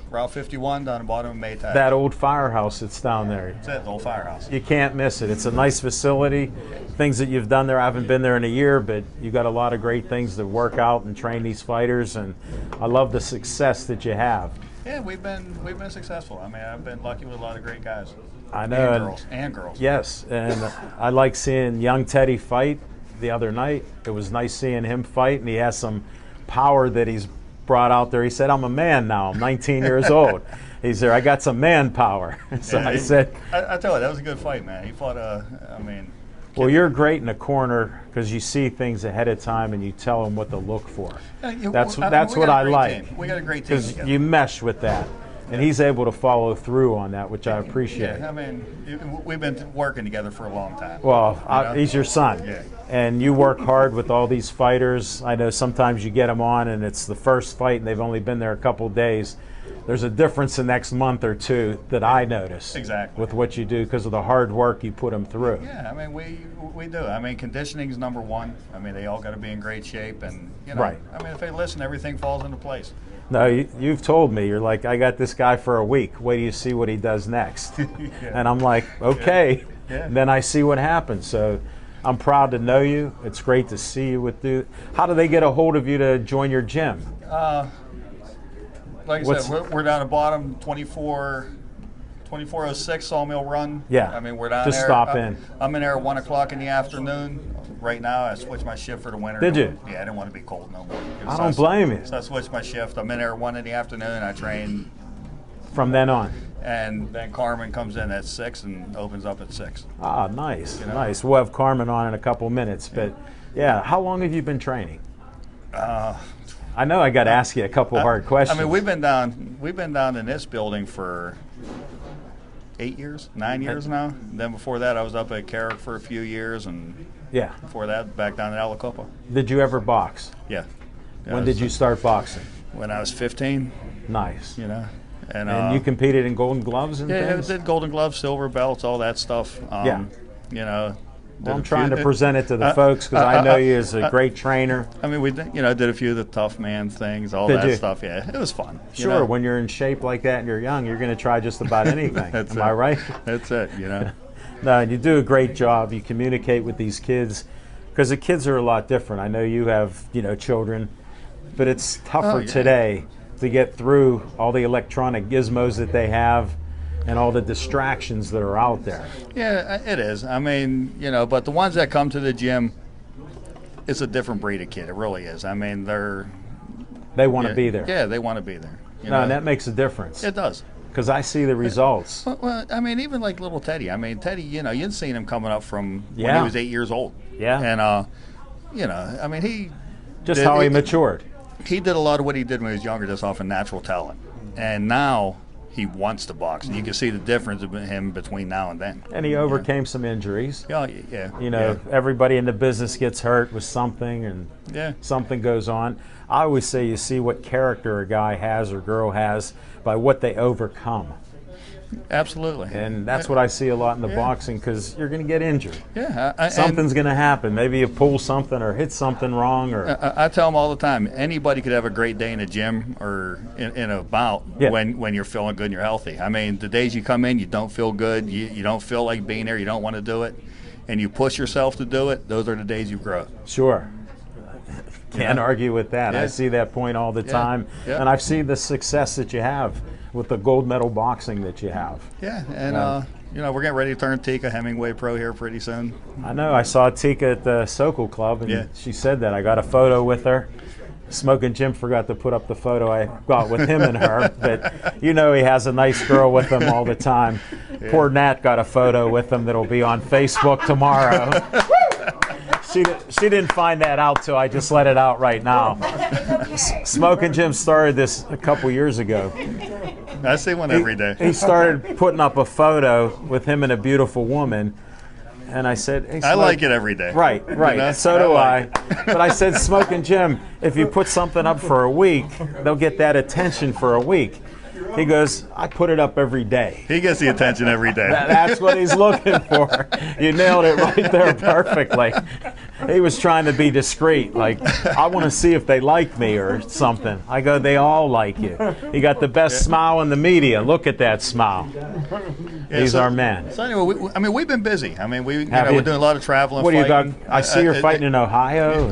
Route 51 down the bottom of Maytag. That old firehouse that's down there. That's it, the old firehouse. You can't miss it. It's a nice facility. Things that you've done there, I haven't been there in a year, but you got a lot of great things to work out and train these fighters, and I love the success that you have. Yeah, we've been successful. I mean, I've been lucky with a lot of great guys. I know. And girls. Yes, and I like seeing young Teddy fight the other night. It was nice seeing him fight, and he has some power that he's brought out there. He said, I'm a man now. I'm 19 years old. He said, I got some man power. So Yeah, I said, I tell you, that was a good fight, man. He fought, well, you're great in the corner because you see things ahead of time and you tell them what to look for. That's what I like. Team. We got a great team Because together. you mesh with that. And he's able to follow through on that, which I appreciate. Yeah, we've been working together for a long time. Well, he's your son. Yeah. And you work hard with all these fighters. I know sometimes you get them on and it's the first fight and they've only been there a couple of days. There's a difference the next month or two that I notice. Exactly. With what you do because of the hard work you put them through. Yeah, we do. Conditioning is number one. They all got to be in great shape, and Right. if they listen, everything falls into place. No, you've told me. You're like, I got this guy for a week. Wait till you see what he does next. And I'm like, okay. Yeah. And then I see what happens. So I'm proud to know you. It's great to see you with you. How do they get a hold of you to join your gym? Like I said, we're down the bottom, 2406 Sawmill Run. Yeah. We're down Just there. stop in. I'm in there at 1 o'clock in the afternoon. Right now, I switched my shift for the winter. Did you? Yeah, I didn't want to be cold no more. I don't blame you. So I switched my shift. I'm in there at 1 in the afternoon. I train. From then on. And then Carmen comes in at 6 and opens up at 6. Ah, nice, nice. We'll have Carmen on in a couple minutes. But, yeah, how long have you been training? I know I got to ask you a couple hard questions. We've been down in this building for 8 years, 9 years now. Then before that, I was up at Carrick for a few years, and before that, back down in Alicopa. Did you ever box? Yeah. When did you start boxing? When I was 15. Nice. And you competed in Golden Gloves and things? Yeah, I did Golden Gloves, silver belts, all that stuff. Well, I'm trying to present it to the folks because I know you as a great trainer. We did, did a few of the tough man things, all that stuff. Yeah, it was fun. Sure, when you're in shape like that and you're young, you're going to try just about anything. Am I right? That's it, No, and you do a great job. You communicate with these kids because the kids are a lot different. I know you have, children, but it's tougher today to get through all the electronic gizmos that they have and all the distractions that are out there. Yeah, it is. But the ones that come to the gym, it's a different breed of kid. It really is. They want to be there. Yeah, they want to be there. And that makes a difference. It does. Because I see the results. Well, even like little Teddy. Teddy, you'd seen him coming up from when he was 8 years old. Yeah. And, he... Just how he matured. He did a lot of what he did when he was younger just off of natural talent. And now he wants to box. And you can see the difference in him between now and then. And he overcame some injuries. Yeah. Everybody in the business gets hurt with something and something goes on. I always say you see what character a guy has or girl has by what they overcome. Absolutely. And that's what I see a lot in the boxing because you're going to get injured. Yeah. Something's going to happen. Maybe you pull something or hit something wrong. Or I tell them all the time, anybody could have a great day in the gym or in a bout when you're feeling good and you're healthy. The days you come in, you don't feel good, you don't feel like being there, you don't want to do it, and you push yourself to do it, those are the days you grow. Sure. Can't argue with that. I see that point all the time. And I've seen the success that you have with the gold medal boxing that you have. Yeah, and we're getting ready to turn Tika Hemingway pro here pretty soon. I know. I saw Tika at the Sokol Club, and she said that. I got a photo with her. Smoking Jim forgot to put up the photo I got with him and her, but he has a nice girl with him all the time. Poor Nat got a photo with him that'll be on Facebook tomorrow. She didn't find that out till I just let it out right now. Smoking Jim started this a couple years ago. I see one every day. He started putting up a photo with him and a beautiful woman. And I said, hey, I like it every day. Right. So do I. But I said, Smoking Jim, if you put something up for a week, they'll get that attention for a week. He goes, I put it up every day. He gets the attention every day. That's what he's looking for. You nailed it right there perfectly. He was trying to be discreet, like, I want to see if they like me or something. I go, they all like you. You got the best smile in the media. Look at that smile. He's our man. So anyway, we've been busy. We're doing a lot of traveling. What do you fighting. got? I see you're fighting in Ohio.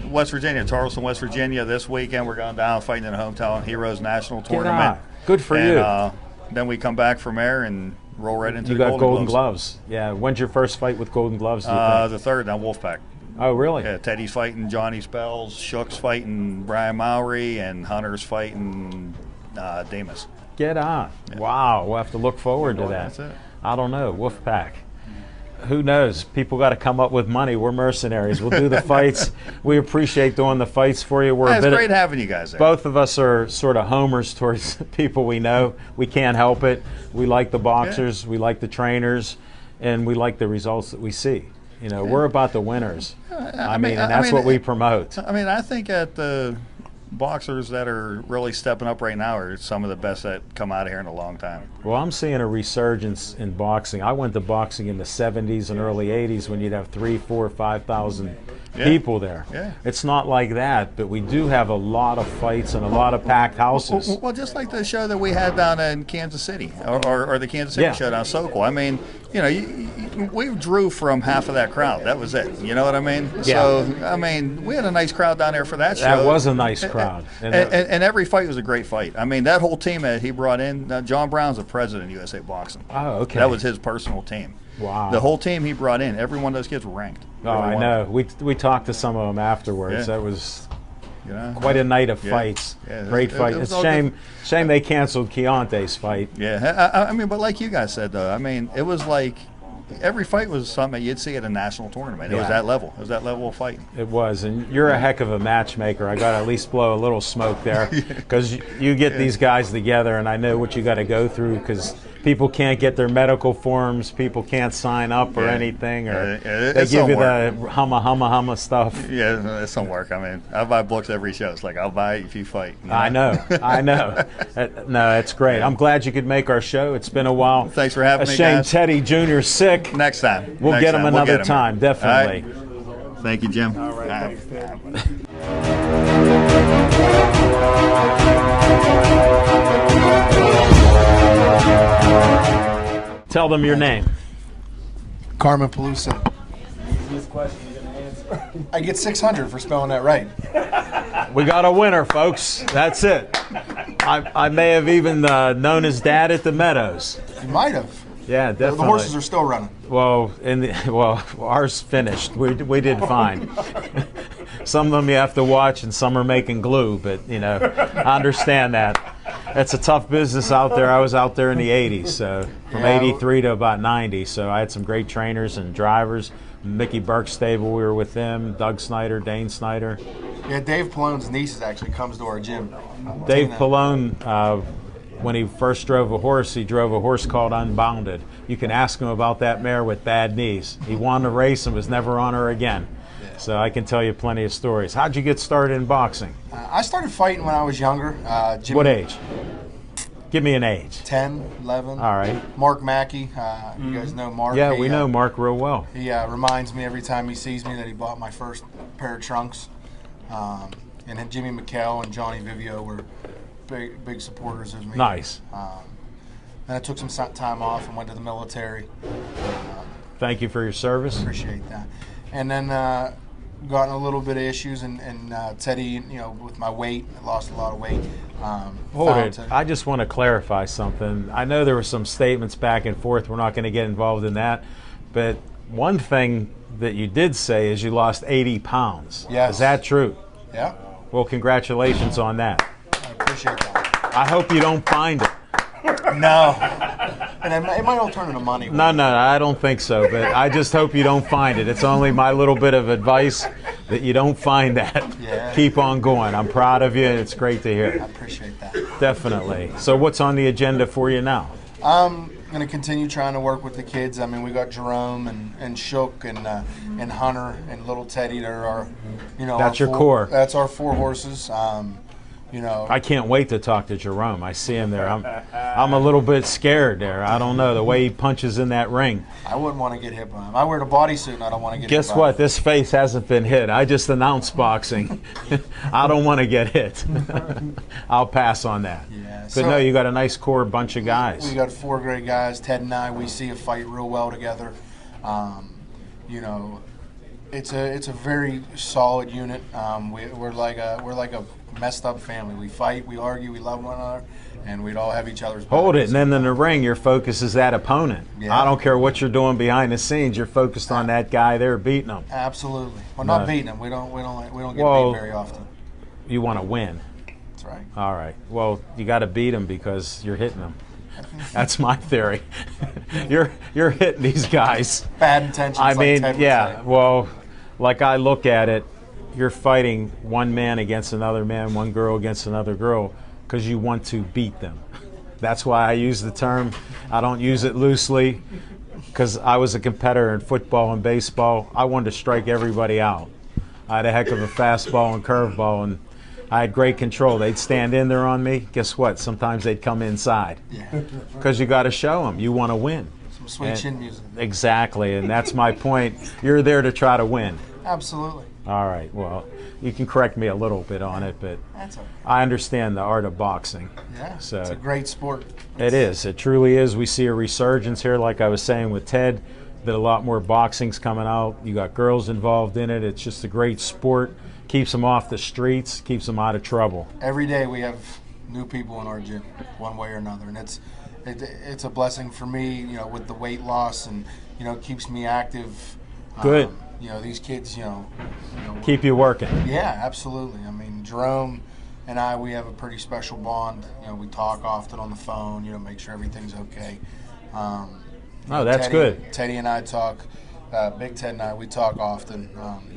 West Virginia, Charleston, West Virginia. This weekend we're going down fighting in a hometown Heroes National Tournament. Good for you. Then we come back from there and roll right into you the got Golden Gloves. Yeah. When's your first fight with Golden Gloves? The third on Wolfpack. Oh, really? Yeah, Teddy's fighting Johnny Spells, Shook's fighting Brian Mowry, and Hunter's fighting Damas. Get on. Yeah. Wow, we'll have to look forward to that. That's it. I don't know. Wolfpack. Who knows? People got to come up with money. We're mercenaries. We'll do the fights. We appreciate doing the fights for you. It's great having you guys there. Both of us are sort of homers towards people we know. We can't help it. We like the boxers. We like the trainers. And we like the results that we see. You know, we're about the winners. I mean, that's what we promote. I mean, I think that the boxers that are really stepping up right now are some of the best that come out of here in a long time. Well, I'm seeing a resurgence in boxing. I went to boxing in the 70s and early 80s when you'd have 3,000, 4,000, 5,000 people there. Yeah. It's not like that, but we do have a lot of fights and a lot of packed houses. Well, just like the show that we had down in Kansas City, or the Kansas City show down in Sokol. I mean, you know, we drew from half of that crowd. That was it. You know what I mean? Yeah. So, I mean, we had a nice crowd down there for that show. That was a nice crowd. And every fight was a great fight. I mean, that whole team that he brought in, John Brown's the president of USA Boxing. Oh, okay. That was his personal team. Wow. The whole team he brought in, every one of those kids were ranked. Oh, I know. We talked to some of them afterwards. Yeah. That was quite a night of fights. Yeah. Great fight. It's a shame they canceled Keontae's fight. Yeah. I mean, but like you guys said, though, I mean, it was like every fight was something you'd see at a national tournament. It was that level. It was that level of fight. It was. And you're a heck of a matchmaker. I got to at least blow a little smoke there because you get these guys together, and I know what you got to go through because people can't get their medical forms, people can't sign up or anything, or they give you the humma stuff. Yeah, it's some work. I mean, I buy books every show. It's like, I'll buy it if you fight. You know? I know. No, it's great. I'm glad you could make our show. It's been a while. Thanks for having me, shame guys. Teddy Jr.'s sick. Next time. We'll get him another time, definitely. Right. Thank you, Jim. All right. Tell them your name. Carmen Pelusa. I get 600 for spelling that right. We got a winner, folks. That's it. I may have even known his dad at the Meadows. You might have. Yeah, definitely. The horses are still running. Well, ours finished. We did fine. Some of them you have to watch, and some are making glue. But I understand that. It's a tough business out there. I was out there in the 80s, so from 83 to about 90. So I had some great trainers and drivers. Mickey Burke's stable, we were with them. Doug Snyder, Dane Snyder. Yeah, Dave Pallone's niece actually comes to our gym. Dave Pallone, when he first drove a horse, he drove a horse called Unbounded. You can ask him about that mare with bad knees. He won the race and was never on her again. Yeah. So I can tell you plenty of stories. How'd you get started in boxing? I started fighting when I was younger. What age? Give me an age. 10, 11. All right. Mark Mackey. You guys know Mark. Yeah, we know Mark real well. He reminds me every time he sees me that he bought my first pair of trunks. And then Jimmy McHale and Johnny Vivio were big supporters of me. Nice. Then I took some time off and went to the military. Thank you for your service. Appreciate that. And then got in a little bit of issues, and Teddy, with my weight, I lost a lot of weight. Hold it. I just want to clarify something. I know there were some statements back and forth. We're not going to get involved in that. But one thing that you did say is you lost 80 pounds. Yes. Is that true? Yeah. Well, congratulations on that. I appreciate that. I hope you don't find it. No. And it might all turn into money. No, I don't think so. But I just hope you don't find it. It's only my little bit of advice that you don't find that. Yeah. Keep on going. I'm proud of you, and it's great to hear. I appreciate that. Definitely. So what's on the agenda for you now? I'm going to continue trying to work with the kids. I mean, we got Jerome and Shook and Hunter and little Teddy. They're our, That's your core. That's our 4 horses. I can't wait to talk to Jerome. I see him there. I'm a little bit scared there. I don't know the way he punches in that ring. I wouldn't want to get hit by him. I wear the bodysuit and I don't want to get hit by him. Guess what? This face hasn't been hit. I just announced boxing. I don't want to get hit. I'll pass on that. Yeah. But no, you got a nice core bunch of guys. We got 4 great guys. Ted and I, we see a fight real well together. It's a very solid unit. We're like a messed up family. We fight, we argue, we love one another, and we'd all have each other's backs. Hold it, and then in the ring, your focus is that opponent. Yeah. I don't care what you're doing behind the scenes. You're focused on that guy there beating him. Absolutely. Well, not beating him. We don't get beat very often. You want to win. That's right. All right. Well, you got to beat him because you're hitting them. That's my theory. You're hitting these guys. Bad intentions. I mean, like Ted would yeah. say. Well, like I look at it, you're fighting one man against another man, one girl against another girl, because you want to beat them. That's why I use the term. I don't use it loosely, because I was a competitor in football and baseball. I wanted to strike everybody out. I had a heck of a fastball and curveball, and I had great control. They'd stand in there on me. Guess what? Sometimes they'd come inside. Yeah. Because you got to show them. You want to win. Some sweet chin music. Exactly, and that's my point. You're there to try to win. Absolutely. All right, well, you can correct me a little bit on it, but That's okay. I understand the art of boxing. Yeah. So It's a great sport. it is. It truly is. We see a resurgence here, like I was saying with Ted, that a lot more boxing's coming out. You got girls involved in it. It's just a great sport. Keeps them off the streets, keeps them out of trouble. Every day we have new people in our gym, one way or another, and it's a blessing for me, with the weight loss, and it keeps me active. Good. These kids, Keep you working. Yeah, absolutely. I mean, Jerome and I, we have a pretty special bond. We talk often on the phone. Make sure everything's okay. Oh, that's good. Teddy and I talk. Big Ted and I, we talk often.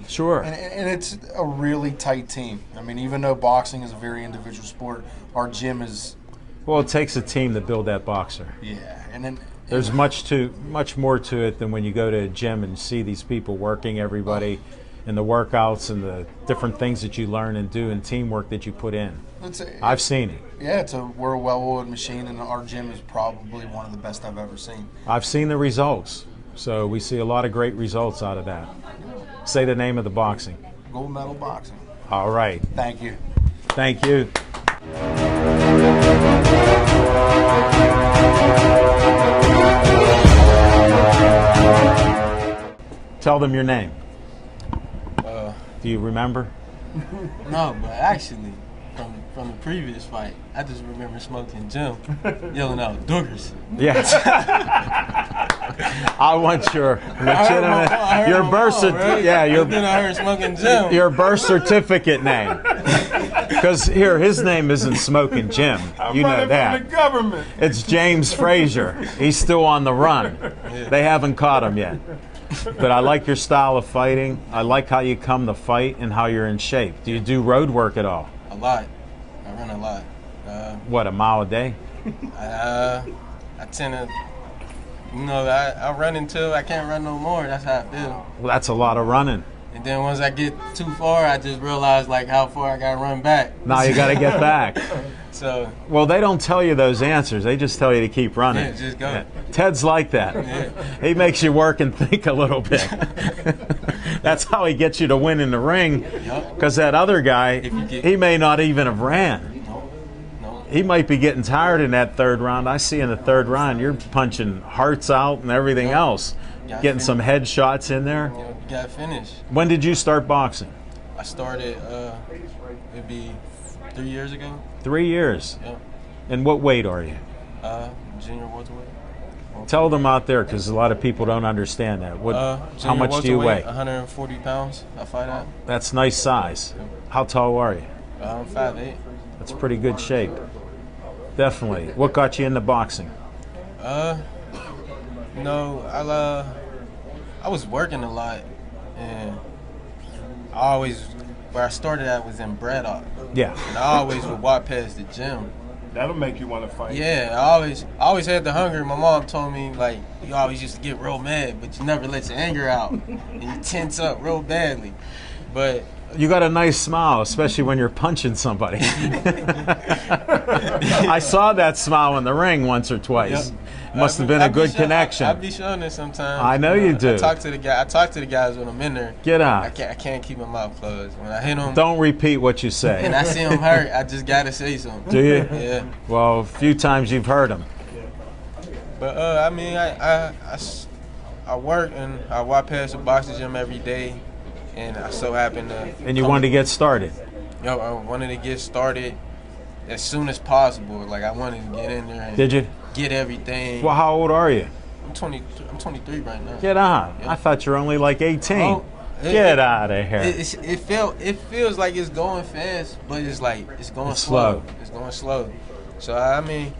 Sure. And it's a really tight team. I mean, even though boxing is a very individual sport, our gym is. Well, it takes a team to build that boxer. Yeah, and then There's much more to it than when you go to a gym and see these people working, everybody, and the workouts and the different things that you learn and do and teamwork that you put in. I've seen it. Yeah, we're a well-oiled machine, and our gym is probably one of the best I've ever seen. I've seen the results. So we see a lot of great results out of that. Say the name of the boxing. Gold medal boxing. All right. Thank you. Thank you. Tell them your name. Do you remember? No, but actually, from the previous fight, I just remember smoking Jim, yelling out "Doogers." Yes. I want your legitimate, your birth certificate. Yeah, then I heard smoking Jim. Your birth certificate name. Because here, his name isn't Smoking Jim. You know that. From the government. It's James Frazier. He's still on the run. They haven't caught him yet. But I like your style of fighting. I like how you come to fight and how you're in shape. Do you do road work at all? A lot. I run a lot. What, a mile a day? I tend to, I run until I can't run no more. That's how I feel. Well, that's a lot of running. And then once I get too far, I just realize how far I gotta run back. Now you gotta get back. So. Well, they don't tell you those answers. They just tell you to keep running. Yeah, just go. Yeah. Ted's like that. Yeah. He makes you work and think a little bit. That's how he gets you to win in the ring. Because that other guy, he may not even have ran. No. He might be getting tired in that third round. I see in the third round, you're punching hearts out and everything else. Getting some headshots in there. You gotta finish. When did you start boxing? I started, it'd be 3 years ago. 3 years. Yep. And what weight are you? Junior welterweight. Tell them out there, because a lot of people don't understand that. How much do you weigh? 140 pounds. I fight at. That's nice size. How tall are you? I'm 5'8". That's pretty good shape. Definitely. What got you into boxing? I was working a lot, and where I started at was in Braddock. Yeah. And I always would walk past the gym. That'll make you want to fight. Yeah, I always had the hunger. My mom told me, you always used to get real mad, but you never let your anger out. And you tense up real badly. But you got a nice smile, especially when you're punching somebody. I saw that smile in the ring once or twice. Yep. Must have been a good connection. I be showing it sometimes. I know you do. I talk to the guys when I'm in there. Get out. I can't keep my mouth closed. When I hit them, don't repeat what you say. And I see them hurt, I just gotta say something. Do you? Yeah. Well, a few times you've heard them. But I work and I walk past the boxing gym every day, and I so happen to. And you wanted to get started. I wanted to get started. as soon as possible. Like I wanted to get in there and Did you? get everything. Well, how old are you? I'm 23 right now. Get on. Yeah. I thought you were only like 18. Oh, Get out of here. It feels like it's going fast, but it's like it's going It's slow. slow. It's going slow. So I mean,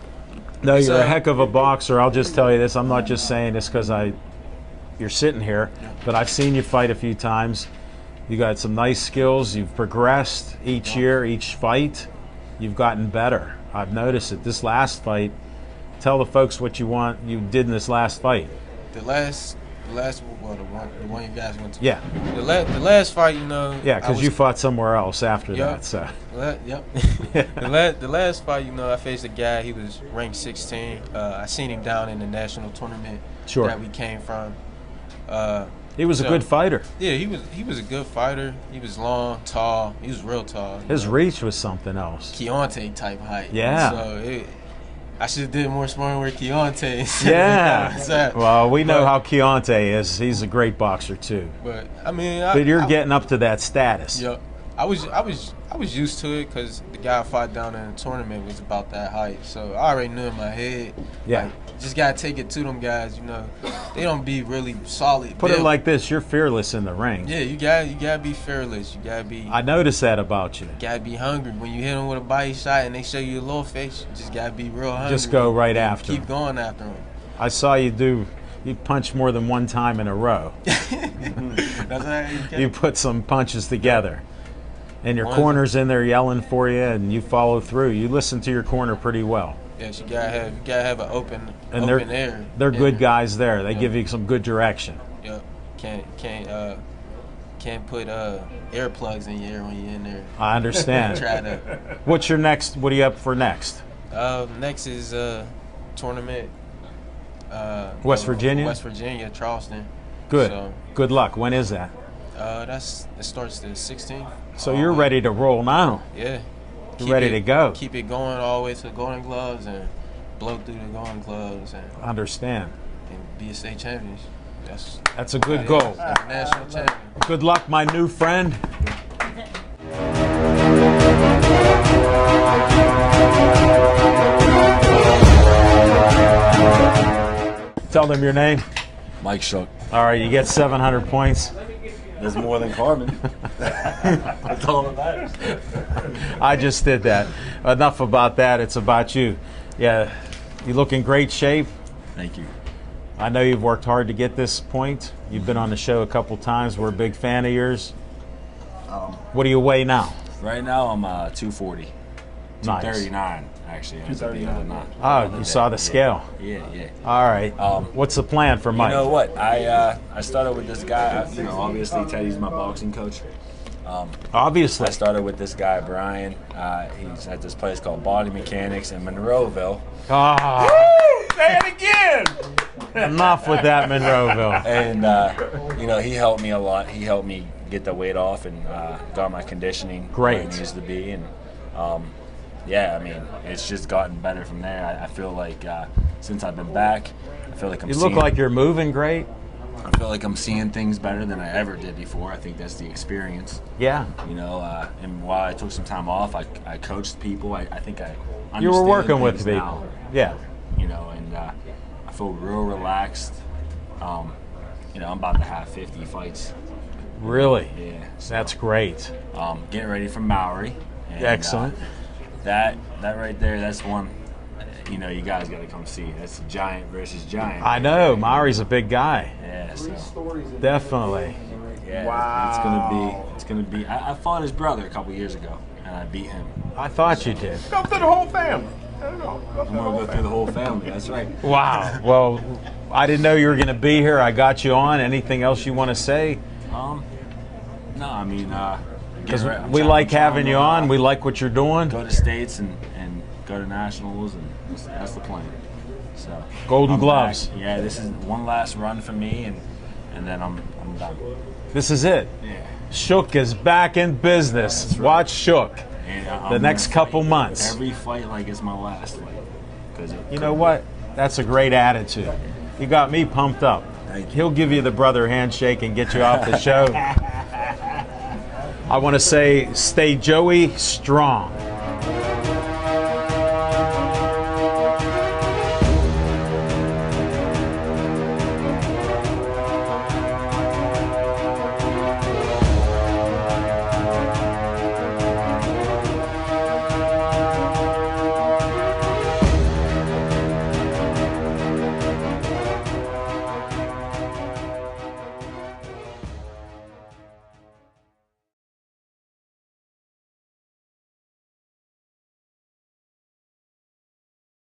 No, it's, you're a heck of a boxer. I'll just tell you this. I'm not just saying this because you're sitting here, but I've seen you fight a few times. You got some nice skills. You've progressed each year, each fight. You've gotten better. I've noticed it. This last fight, tell the folks what you did in this last fight. the one you guys went to. Yeah. The last fight, you know. Yeah, because you fought somewhere else after Yep. that. So. The last fight, you know, I faced a guy. He was ranked 16. I seen him down in the national tournament Sure. that we came from. He was a good fighter. Yeah, he was a good fighter. He was long, tall. He was real tall. His reach was something else. Keontae type height. Yeah. So I should have did more sparring with Keontae. Yeah. Well, we know how Keontae is. He's a great boxer too. But I mean, but you're getting up to that status. Yeah. I was used to it because the guy I fought down in the tournament was about that height. So I already knew in my head. Yeah. Like, just gotta take it to them guys. You know, they don't be really solid. Put it like this: you're fearless in the ring. Yeah, you gotta be fearless. You gotta be. I noticed that about you. Gotta be hungry. When you hit them with a body shot and they show you a little face, you just gotta be real hungry. Just go right after. Keep going after them. I saw you punch more than one time in a row. That's how you put some punches together. And your corner's in there yelling for you, and you follow through. You listen to your corner pretty well. Yes, you gotta have an open air. They're good guys there. They give you some good direction. Yep. Can't put earplugs in your ear when you're in there. I understand. What's your next? What are you up for next? Next is tournament. West Virginia. West Virginia, Charleston. Good. So, good luck. When is that? It starts the 16th. So you're ready to roll now. Yeah. You're ready to go. Keep it going all the way to the Golden Gloves and blow through the Golden Gloves and understand. And be a state champion. That's a good goal. National champion. Good luck, my new friend. Tell them your name. Mike Shook. All right, you get 700 points. There's more than Carmen. That's all that matters. I just did that. Enough about that. It's about you. Yeah, you look in great shape. Thank you. I know you've worked hard to get this point. You've been on the show a couple times. We're a big fan of yours. What do you weigh now? Right now I'm 240. Nice. 239, actually. 239. Oh, you saw the scale. Yeah. All right. What's the plan for Mike? You know what? I started with this guy. Obviously Teddy's my boxing coach. Obviously. I started with this guy, Brian. He's at this place called Body Mechanics in Monroeville. Say it again! Enough with that, Monroeville. And, he helped me a lot. He helped me get the weight off and got my conditioning where it needs to be. And, it's just gotten better from there. I feel like since I've been back, I feel like You look like you're moving great. I feel like I'm seeing things better than I ever did before. I think that's the experience. Yeah. And while I took some time off, I coached people. I think I understand You were working with people. now. Yeah. And I feel real relaxed. I'm about to have 50 fights. Really? Yeah. So, that's great. Getting ready for Maori. And, excellent. That right there, that's one. You guys got to come see. That's giant versus giant. I know. Maori's a big guy. Yeah. Definitely. Yeah. Wow. It's gonna be. I fought his brother a couple years ago, and I beat him. I thought you did. Go through the whole family. I'm gonna go through the whole family. That's right. Wow. Well, I didn't know you were going to be here. I got you on. Anything else you want to say? No. I mean, because we like having you on. We like what you're doing. Go to states and go to nationals, and that's the plan. So Golden Gloves. Back. Yeah, this is one last run for me, and then I'm done. This is it. Yeah. Shook is back in business. Right. Watch Shook. The next couple months. Every fight like it's my last fight. You know what? That's a great attitude. You got me pumped up. He'll give you the brother handshake and get you off the show. I want to say, stay Joey strong.